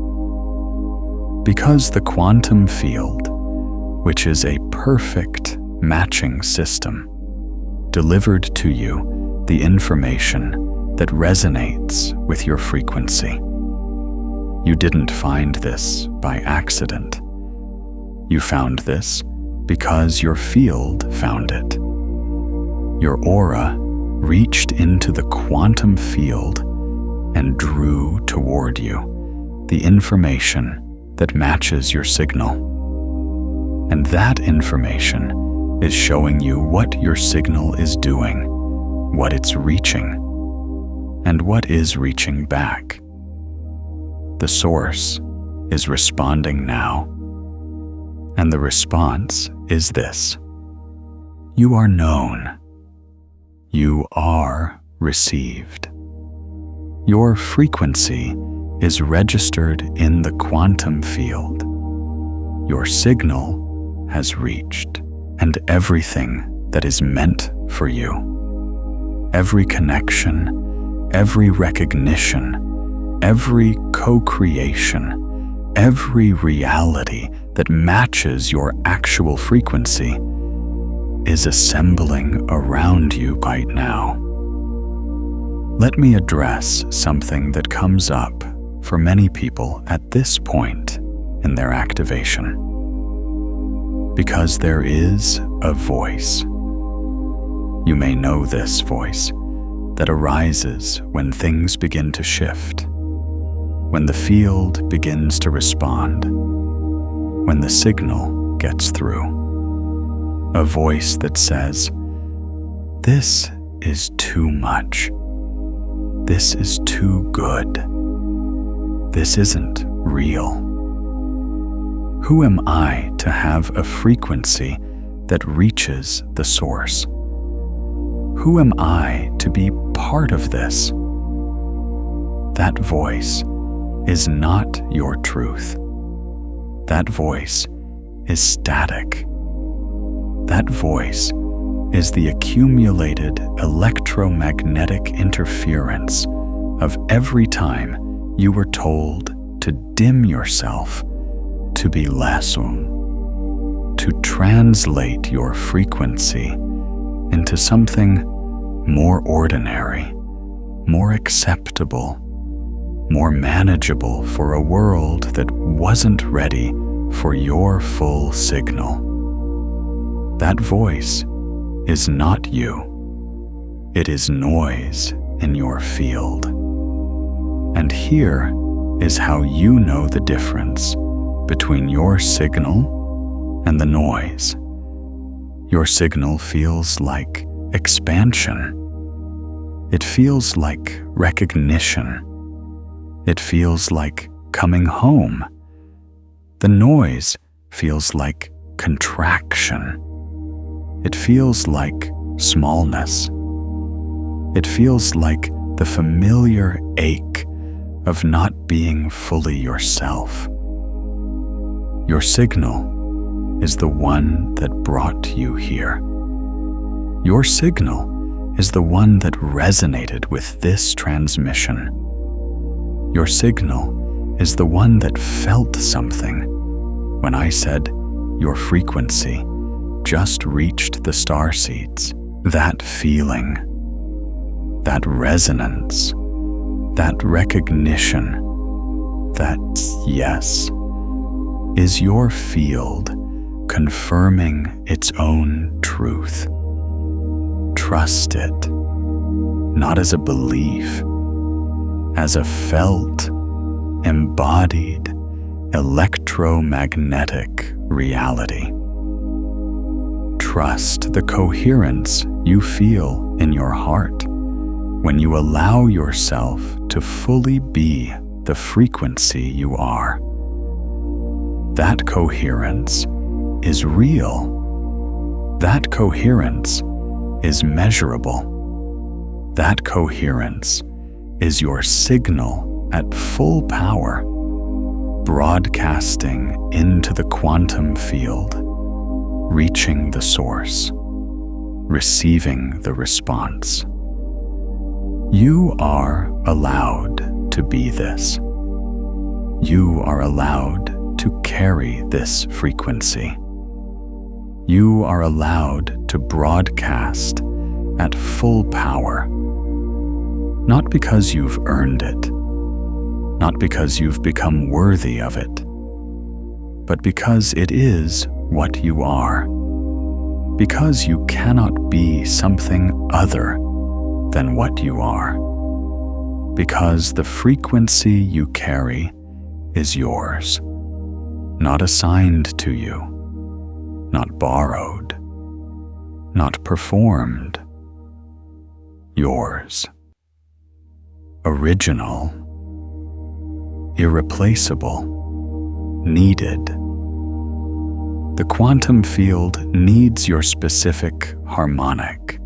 Because the quantum field, which is a perfect matching system, delivered to you the information that resonates with your frequency. You didn't find this by accident. You found this because your field found it. Your aura reached into the quantum field and drew toward you the information that matches your signal. And that information is showing you what your signal is doing, what it's reaching, and what is reaching back. The source is responding now, and the response is this: you are known. You are received. Your frequency is registered in the quantum field. Your signal has reached, and everything that is meant for you, every connection, every recognition, every co-creation, every reality that matches your actual frequency is assembling around you right now. Let me address something that comes up for many people at this point in their activation. Because there is a voice. You may know this voice that arises when things begin to shift, when the field begins to respond, when the signal gets through. A voice that says, "This is too much. This is too good. This isn't real. Who am I to have a frequency that reaches the source? Who am I to be part of this?" That voice is not your truth. That voice is static. That voice is the accumulated electromagnetic interference of every time you were told to dim yourself, to be less, to translate your frequency into something more ordinary, more acceptable, more manageable for a world that wasn't ready for your full signal. That voice is not you. It is noise in your field. And here is how you know the difference between your signal and the noise. Your signal feels like expansion. It feels like recognition. It feels like coming home. The noise feels like contraction. it feels like smallness. It feels like the familiar ache of not being fully yourself. Your signal is the one that brought you here. Your signal is the one that resonated with this transmission. Your signal is the one that felt something when I said your frequency just reached the starseeds. That feeling, that resonance, that recognition, that yes, is your field confirming its own truth. Trust it, not as a belief, as a felt, embodied, electromagnetic reality. Trust the coherence you feel in your heart when you allow yourself to fully be the frequency you are. That coherence is real. That coherence is measurable. That coherence is your signal at full power, broadcasting into the quantum field, reaching the source, receiving the response. You are allowed to be this. You are allowed to carry this frequency. You are allowed to broadcast at full power, not because you've earned it, not because you've become worthy of it, but because it is what you are, because you cannot be something other than what you are, because the frequency you carry is yours, not assigned to you, not borrowed, not performed, yours. Original, irreplaceable, needed. The quantum field needs your specific harmonic.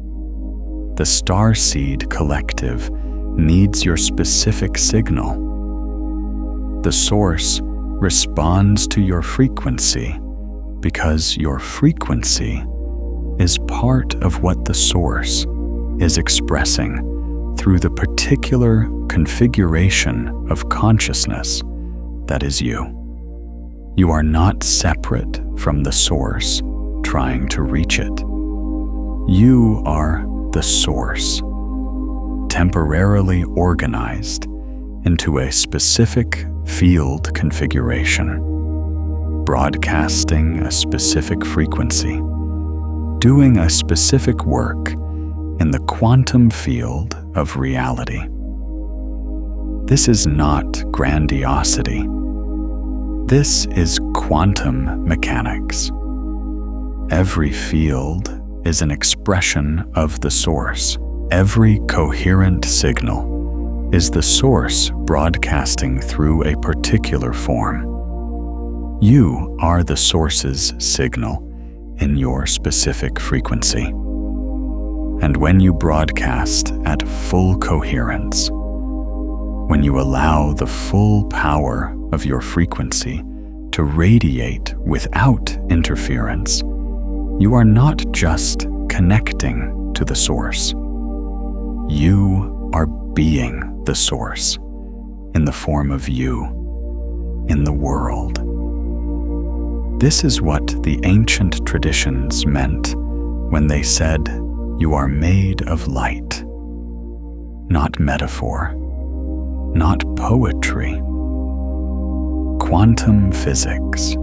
The Starseed collective needs your specific signal. The source responds to your frequency because your frequency is part of what the source is expressing through the particular configuration of consciousness that is you. You are not separate from the source trying to reach it. You are the source, temporarily organized into a specific field configuration, broadcasting a specific frequency, doing a specific work in the quantum field of reality. This is not grandiosity. This is quantum mechanics. Every field is an expression of the source. Every coherent signal is the source broadcasting through a particular form. You are the source's signal in your specific frequency. And when you broadcast at full coherence, when you allow the full power of your frequency to radiate without interference, you are not just connecting to the source. You are being the source in the form of you in the world. This is what the ancient traditions meant when they said, "You are made of light," not metaphor, not poetry, quantum physics.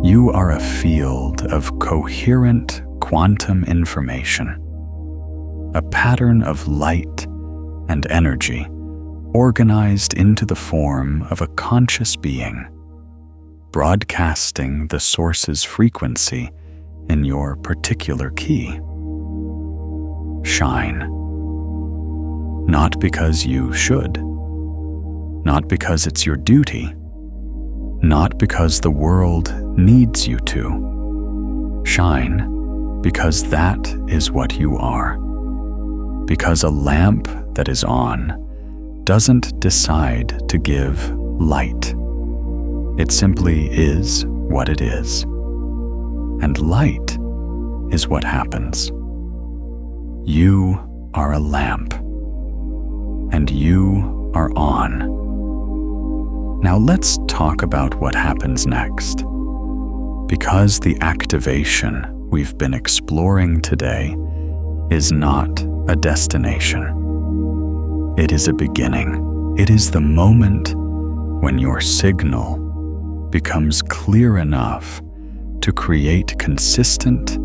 You are a field of coherent quantum information, a pattern of light and energy organized into the form of a conscious being, broadcasting the source's frequency in your particular key. Shine. Not because you should, not because it's your duty, not because the world needs you to. Shine because that is what you are. Because a lamp that is on doesn't decide to give light. It simply is what it is. And light is what happens. You are a lamp, and you are on. Now let's talk about what happens next. Because the activation we've been exploring today is not a destination. It is a beginning. It is the moment when your signal becomes clear enough to create consistent,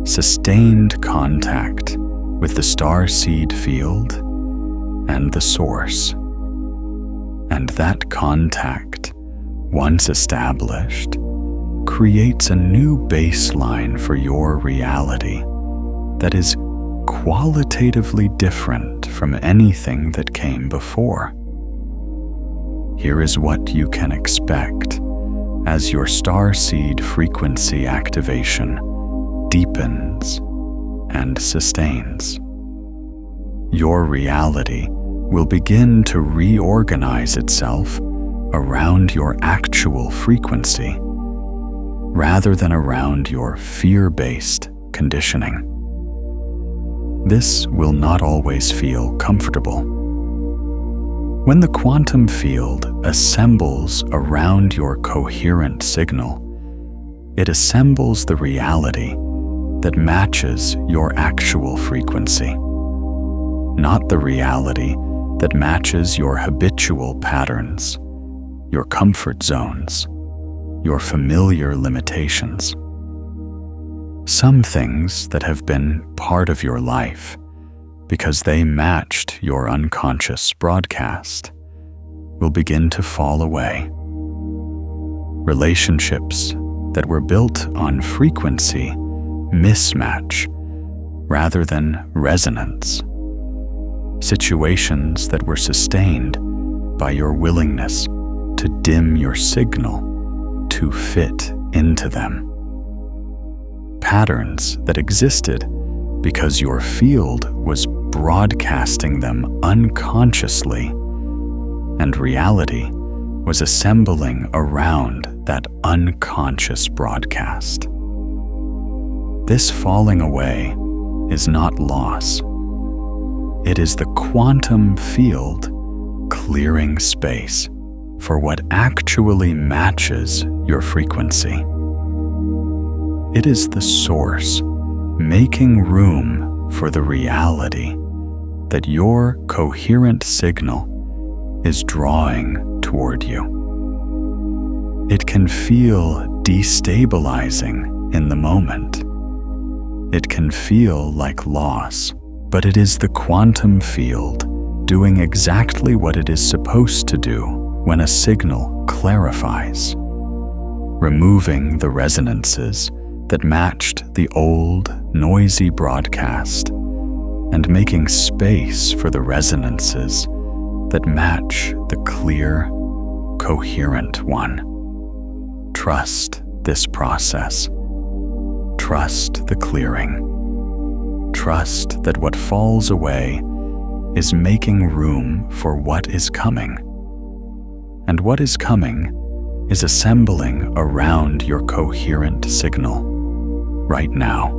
sustained contact with the starseed field and the source. And that contact, once established, creates a new baseline for your reality that is qualitatively different from anything that came before. Here is what you can expect as your starseed frequency activation deepens and sustains. Your reality will begin to reorganize itself around your actual frequency rather than around your fear-based conditioning. This will not always feel comfortable. When the quantum field assembles around your coherent signal, it assembles the reality that matches your actual frequency, not the reality that matches your habitual patterns, your comfort zones, your familiar limitations. Some things that have been part of your life because they matched your unconscious broadcast will begin to fall away. Relationships that were built on frequency mismatch rather than resonance. Situations that were sustained by your willingness to dim your signal to fit into them. Patterns that existed because your field was broadcasting them unconsciously, and reality was assembling around that unconscious broadcast. This falling away is not loss. It is the quantum field clearing space for what actually matches your frequency. It is the source making room for the reality that your coherent signal is drawing toward you. It can feel destabilizing in the moment. It can feel like loss, but it is the quantum field doing exactly what it is supposed to do when a signal clarifies, removing the resonances that matched the old, noisy broadcast and making space for the resonances that match the clear, coherent one. Trust this process. Trust the clearing. Trust that what falls away is making room for what is coming. And what is coming is assembling around your coherent signal right now.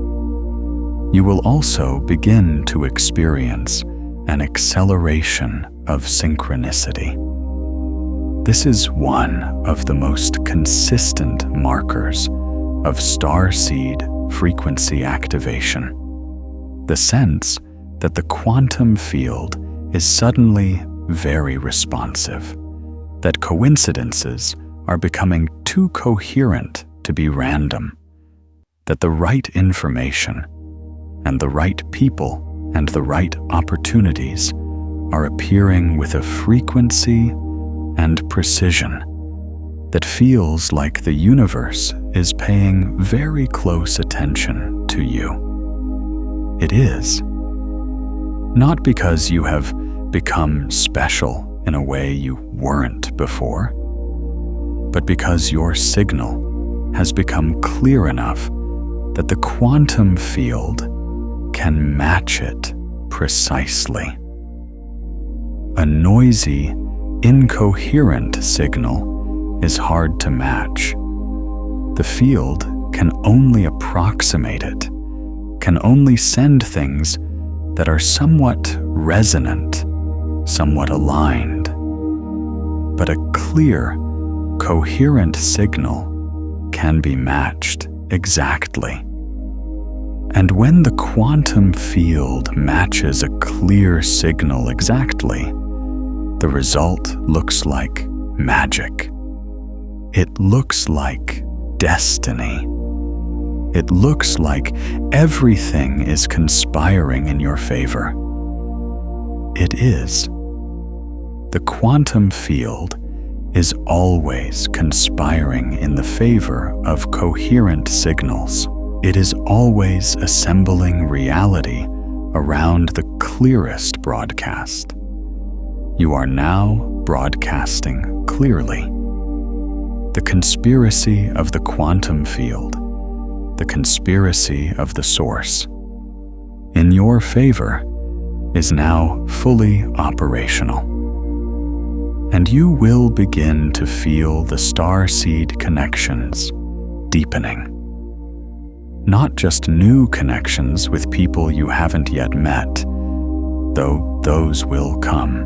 You will also begin to experience an acceleration of synchronicity. This is one of the most consistent markers of starseed frequency activation. The sense that the quantum field is suddenly very responsive, that coincidences are becoming too coherent to be random, that the right information and the right people and the right opportunities are appearing with a frequency and precision that feels like the universe is paying very close attention to you. It is. Not because you have become special in a way you weren't before, but because your signal has become clear enough that the quantum field can match it precisely. A noisy, incoherent signal is hard to match. The field can only approximate it, can only send things that are somewhat resonant, somewhat aligned. But a clear, coherent signal can be matched exactly. And when the quantum field matches a clear signal exactly, the result looks like magic. It looks like destiny. It looks like everything is conspiring in your favor. It is. The quantum field is always conspiring in the favor of coherent signals. It is always assembling reality around the clearest broadcast. You are now broadcasting clearly. The conspiracy of the quantum field, the conspiracy of the source, in your favor, is now fully operational. And you will begin to feel the starseed connections deepening. Not just new connections with people you haven't yet met, though those will come,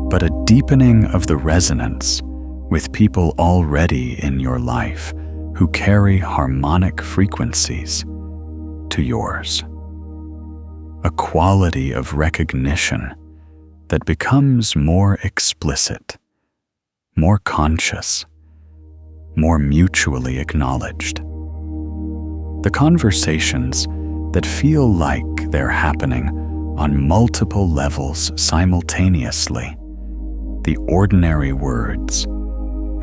but a deepening of the resonance with people already in your life who carry harmonic frequencies to yours. A quality of recognition that becomes more explicit, more conscious, more mutually acknowledged. The conversations that feel like they're happening on multiple levels simultaneously, the ordinary words,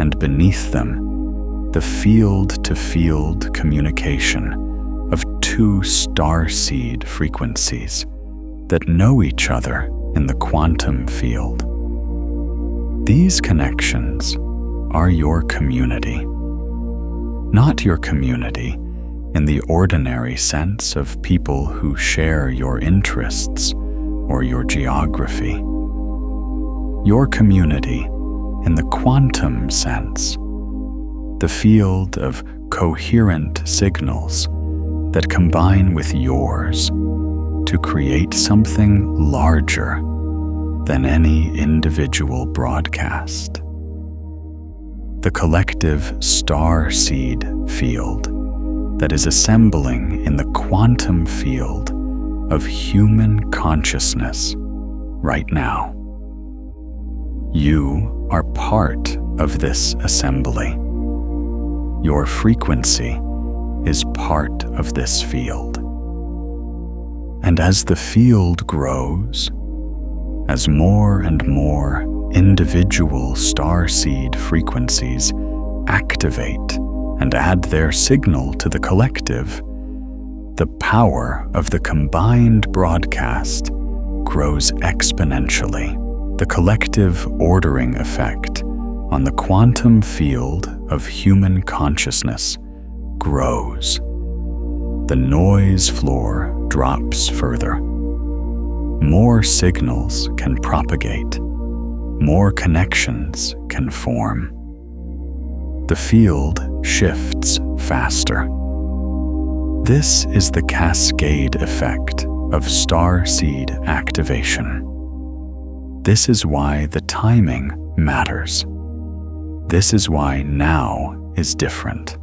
and beneath them, the field-to-field communication of two starseed frequencies that know each other in the quantum field. These connections are your community. Not your community in the ordinary sense of people who share your interests or your geography. Your community in the quantum sense, the field of coherent signals that combine with yours to create something larger than any individual broadcast. The collective starseed field that is assembling in the quantum field of human consciousness right now. You are part of this assembly. Your frequency is part of this field. And as the field grows, as more and more individual starseed frequencies activate and add their signal to the collective, the power of the combined broadcast grows exponentially. The collective ordering effect on the quantum field of human consciousness grows. The noise floor drops further. More signals can propagate. More connections can form. The field shifts faster. This is the cascade effect of starseed activation. This is why the timing matters. This is why now is different.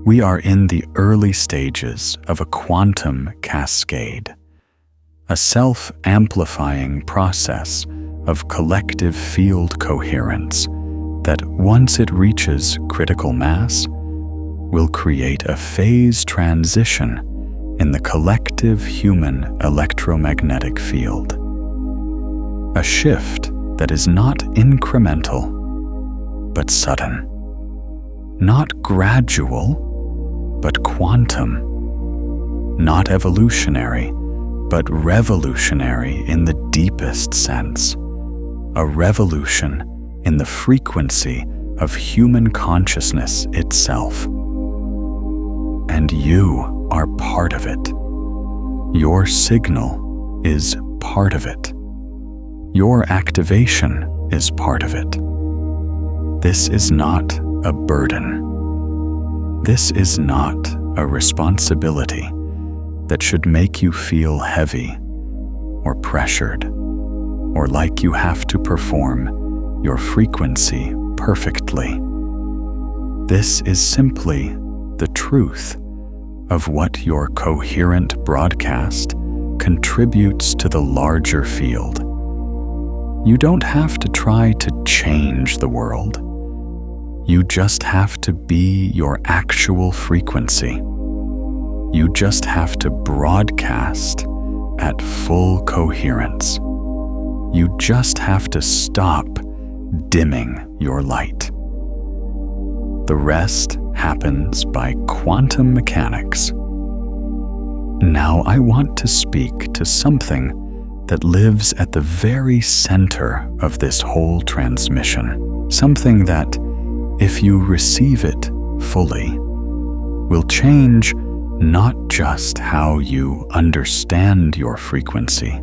We are in the early stages of a quantum cascade, a self-amplifying process of collective field coherence that, once it reaches critical mass, will create a phase transition in the collective human electromagnetic field. A shift that is not incremental, but sudden. Not gradual, but quantum. Not evolutionary, but revolutionary in the deepest sense. A revolution in the frequency of human consciousness itself. and you are part of it. Your signal is part of it. Your activation is part of it. This is not a burden. This is not a responsibility that should make you feel heavy or pressured or like you have to perform your frequency perfectly. This is simply the truth of what your coherent broadcast contributes to the larger field. You don't have to try to change the world. You just have to be your actual frequency. You just have to broadcast at full coherence. You just have to stop dimming your light. The rest happens by quantum mechanics. Now I want to speak to something that lives at the very center of this whole transmission. Something that, if you receive it fully, will change not just how you understand your frequency,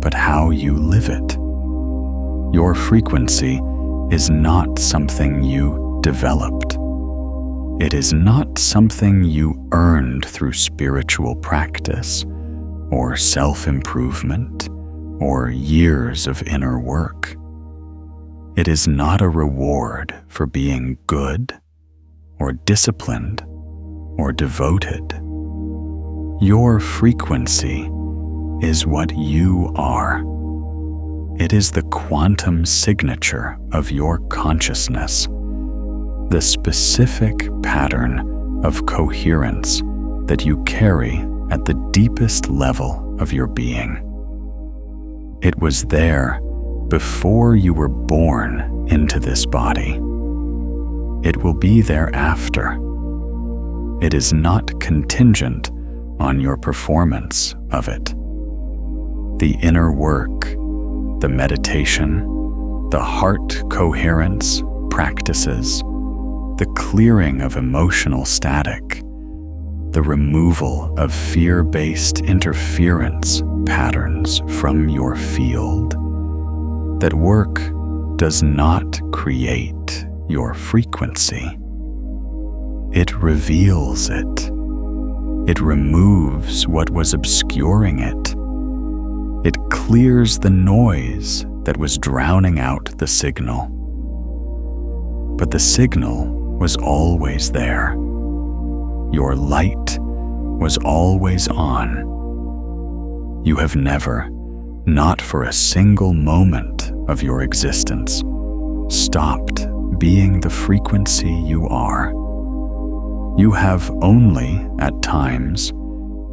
but how you live it. Your frequency is not something you developed. It is not something you earned through spiritual practice or self-improvement or years of inner work. It is not a reward for being good or disciplined or devoted. Your frequency is what you are. It is the quantum signature of your consciousness, the specific pattern of coherence that you carry at the deepest level of your being. It was there before you were born into this body. It will be there after. It is not contingent on your performance of it. The inner work, the meditation, the heart coherence practices, the clearing of emotional static, the removal of fear-based interference patterns from your field. That work does not create your frequency. It reveals it. It removes what was obscuring it. It clears the noise that was drowning out the signal. But the signal was always there. Your light was always on. You have never, not for a single moment of your existence, stopped being the frequency you are. You have only, at times,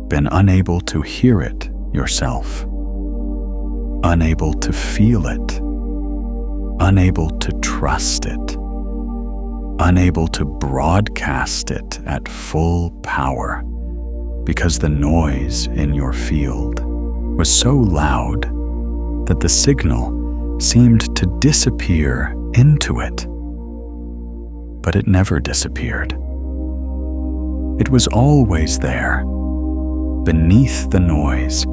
been unable to hear it yourself, unable to feel it, unable to trust it, unable to broadcast it at full power because the noise in your field was so loud that the signal seemed to disappear into it. But it never disappeared. It was always there, beneath the noise,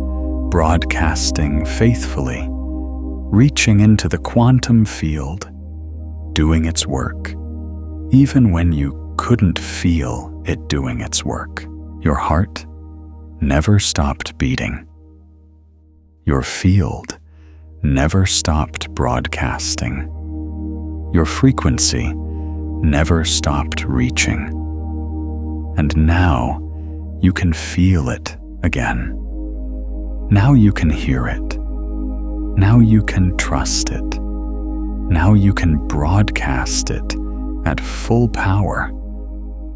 broadcasting faithfully, reaching into the quantum field, doing its work, even when you couldn't feel it doing its work. Your heart never stopped beating. Your field never stopped broadcasting. Your frequency never stopped reaching. And now you can feel it again. Now you can hear it. Now you can trust it. Now you can broadcast it at full power,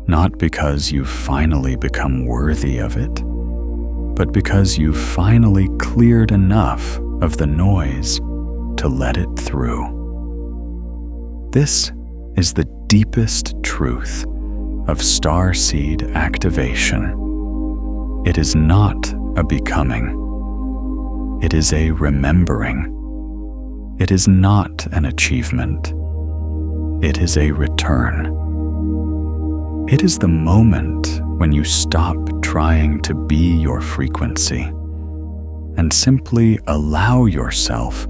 not because you've finally become worthy of it, but because you've finally cleared enough of the noise to let it through. This is the deepest truth of Starseed activation. It is not a becoming. It is a remembering. It is not an achievement. It is a return. It is the moment when you stop trying to be your frequency and simply allow yourself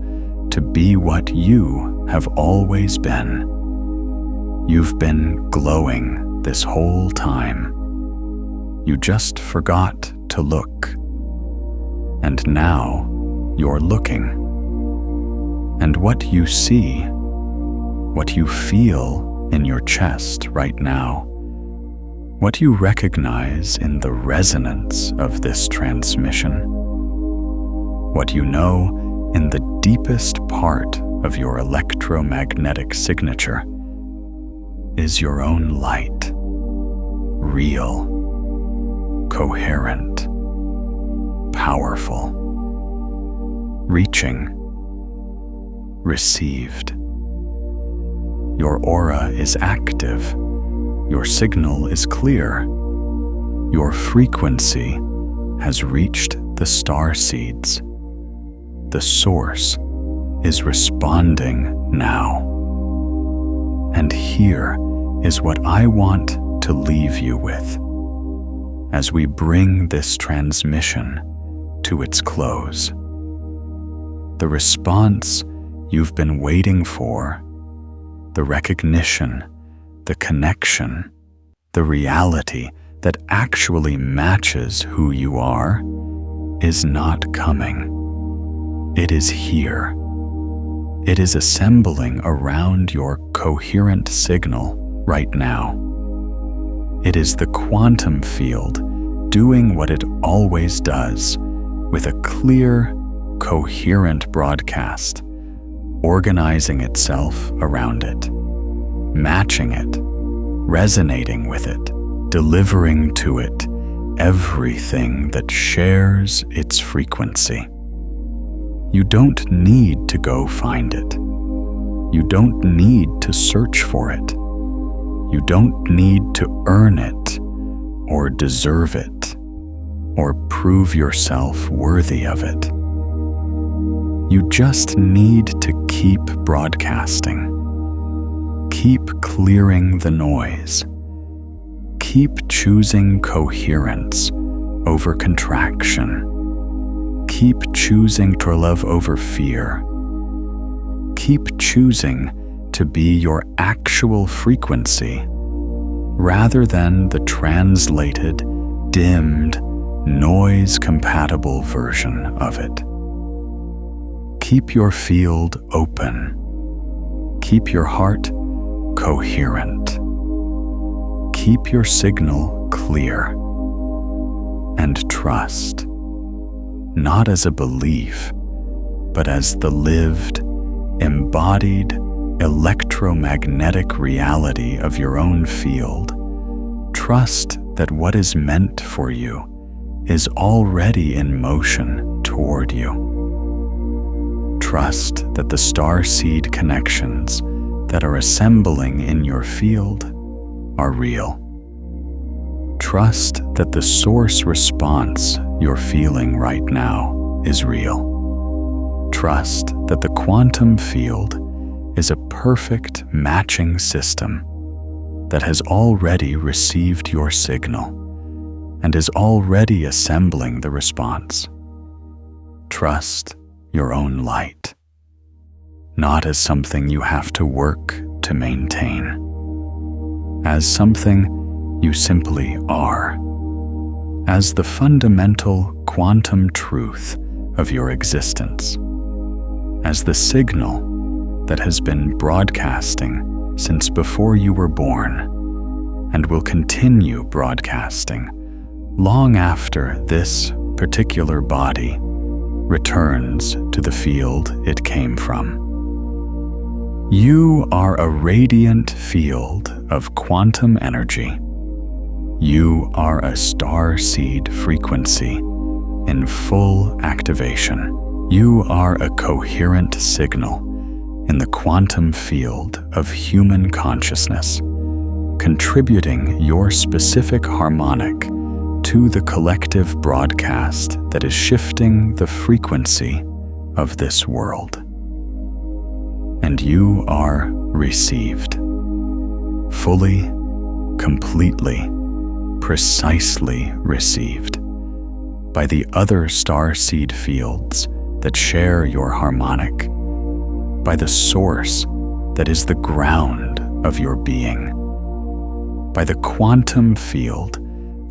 to be what you have always been. You've been glowing this whole time. You just forgot to look. And now you're looking. And what you see, what you feel in your chest right now, what you recognize in the resonance of this transmission, what you know in the deepest part of your electromagnetic signature is your own light, real, coherent, powerful, reaching, received. Your aura is active. Your signal is clear. Your frequency has reached the Starseeds. The source is responding now. And here is what I want to leave you with as we bring this transmission to its close. The response you've been waiting for, the recognition, the connection, the reality that actually matches who you are, is not coming. It is here. It is assembling around your coherent signal right now. It is the quantum field doing what it always does, with a clear, coherent broadcast, organizing itself around it, matching it, resonating with it, delivering to it everything that shares its frequency. You don't need to go find it. You don't need to search for it. You don't need to earn it or deserve it or prove yourself worthy of it. You just need to keep broadcasting. Keep clearing the noise. Keep choosing coherence over contraction. Keep choosing true love over fear. Keep choosing to be your actual frequency rather than the translated, dimmed, noise-compatible version of it. Keep your field open. Keep your heart coherent. Keep your signal clear. And trust, not as a belief, but as the lived, embodied, electromagnetic reality of your own field. Trust that what is meant for you is already in motion toward you. Trust that the starseed connections that are assembling in your field are real. Trust that the source response you're feeling right now is real. Trust that the quantum field is a perfect matching system that has already received your signal and is already assembling the response. Trust your own light, not as something you have to work to maintain, as something you simply are, as the fundamental quantum truth of your existence, as the signal that has been broadcasting since before you were born and will continue broadcasting long after this particular body returns to the field it came from. You are a radiant field of quantum energy. You are a starseed frequency in full activation. You are a coherent signal in the quantum field of human consciousness, contributing your specific harmonic to the collective broadcast that is shifting the frequency of this world. And you are received, fully, completely, precisely received by the other starseed fields that share your harmonic, by the source that is the ground of your being, by the quantum field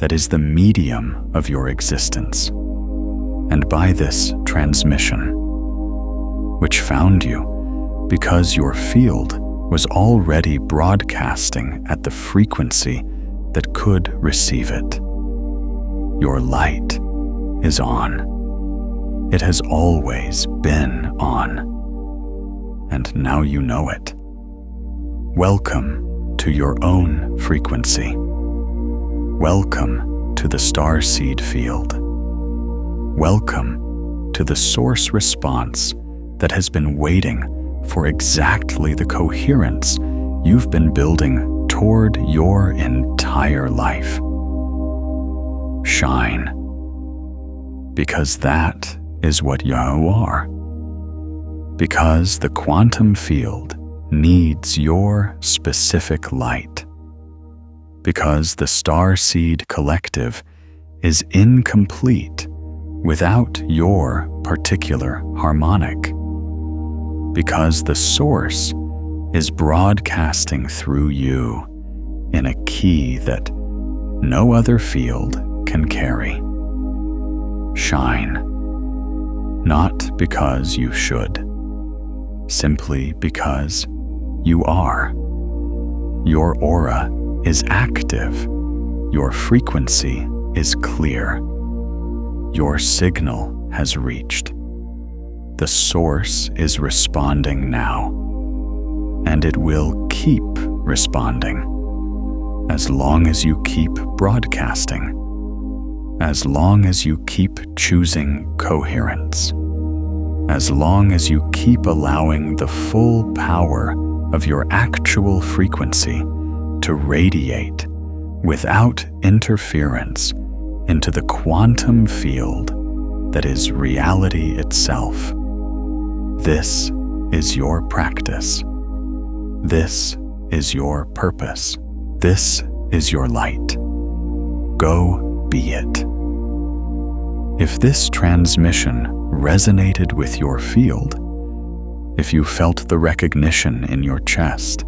that is the medium of your existence, and by this transmission, which found you because your field was already broadcasting at the frequency that could receive it. Your light is on. It has always been on. And now you know it. Welcome to your own frequency. Welcome to the starseed field. Welcome to the source response that has been waiting for exactly the coherence you've been building toward your entire life. Shine, because that is what you are. Because the quantum field needs your specific light. Because the Starseed collective is incomplete without your particular harmonic. Because the source is broadcasting through you in a key that no other field can carry. Shine, not because you should, simply because you are. Your aura is active. Your frequency is clear. Your signal has reached. The source is responding now, and it will keep responding as long as you keep broadcasting, as long as you keep choosing coherence, as long as you keep allowing the full power of your actual frequency to radiate without interference into the quantum field that is reality itself. This is your practice. This is your purpose. This is your light. Go be it. If this transmission resonated with your field, if you felt the recognition in your chest,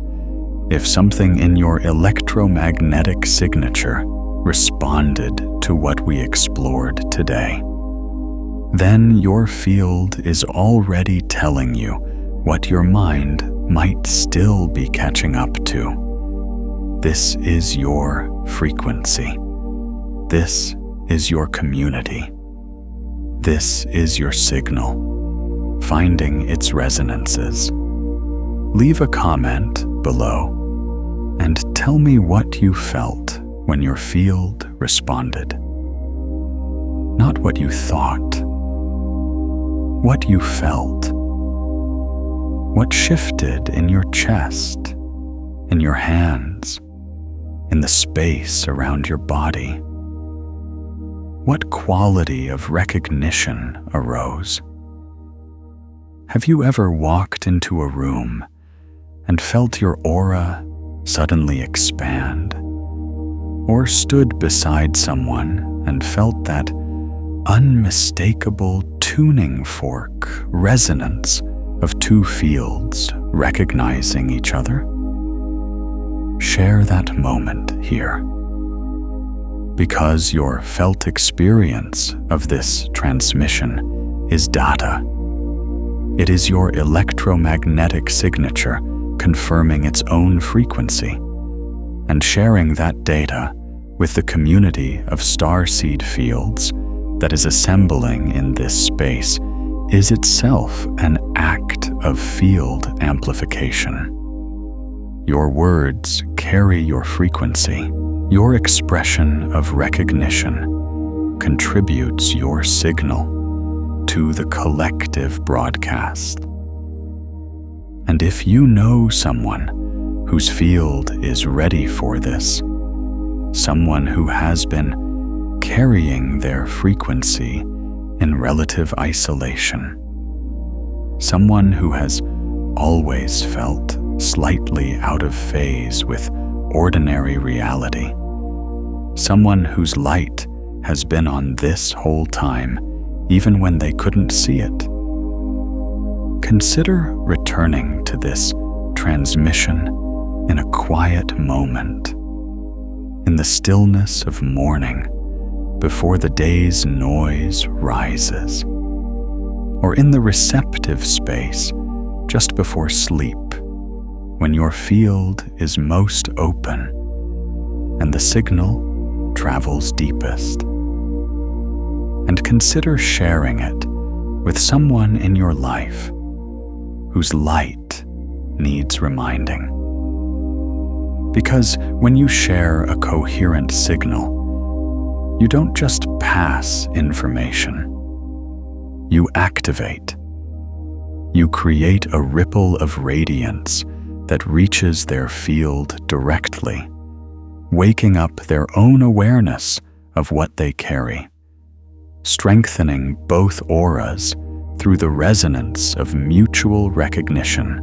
if something in your electromagnetic signature responded to what we explored today, then your field is already telling you what your mind might still be catching up to. This is your frequency. This is your community. This is your signal, finding its resonances. Leave a comment below and tell me what you felt when your field responded. Not what you thought. What you felt. What shifted in your chest, in your hands, in the space around your body? What quality of recognition arose? Have you ever walked into a room and felt your aura suddenly expand? Or stood beside someone and felt that unmistakable tuning fork resonance of two fields recognizing each other? Share that moment here. Because your felt experience of this transmission is data. It is your electromagnetic signature confirming its own frequency, and sharing that data with the community of starseed fields that is assembling in this space is itself an act of field amplification. Your words carry your frequency. Your expression of recognition contributes your signal to the collective broadcast. And if you know someone whose field is ready for this, someone who has been carrying their frequency in relative isolation, someone who has always felt slightly out of phase with ordinary reality, someone whose light has been on this whole time, even when they couldn't see it. Consider returning to this transmission in a quiet moment, in the stillness of morning, before the day's noise rises, or in the receptive space just before sleep, when your field is most open and the signal travels deepest. And consider sharing it with someone in your life whose light needs reminding. Because when you share a coherent signal, you don't just pass information. You activate. You create a ripple of radiance that reaches their field directly, waking up their own awareness of what they carry, strengthening both auras through the resonance of mutual recognition,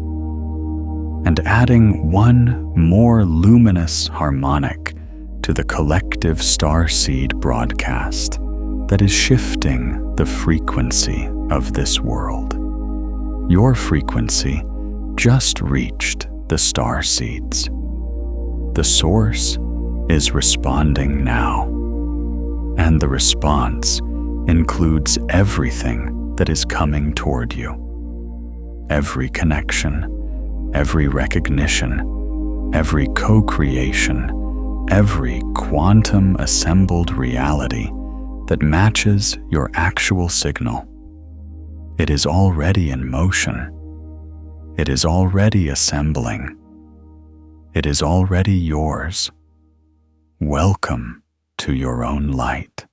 and adding one more luminous harmonic to the collective Starseed broadcast that is shifting the frequency of this world. Your frequency just reached the Starseeds. The source is responding now, and the response includes everything that is coming toward you. Every connection, every recognition, every co-creation, every quantum assembled reality that matches your actual signal. It is already in motion. It is already assembling. It is already yours. Welcome to your own light.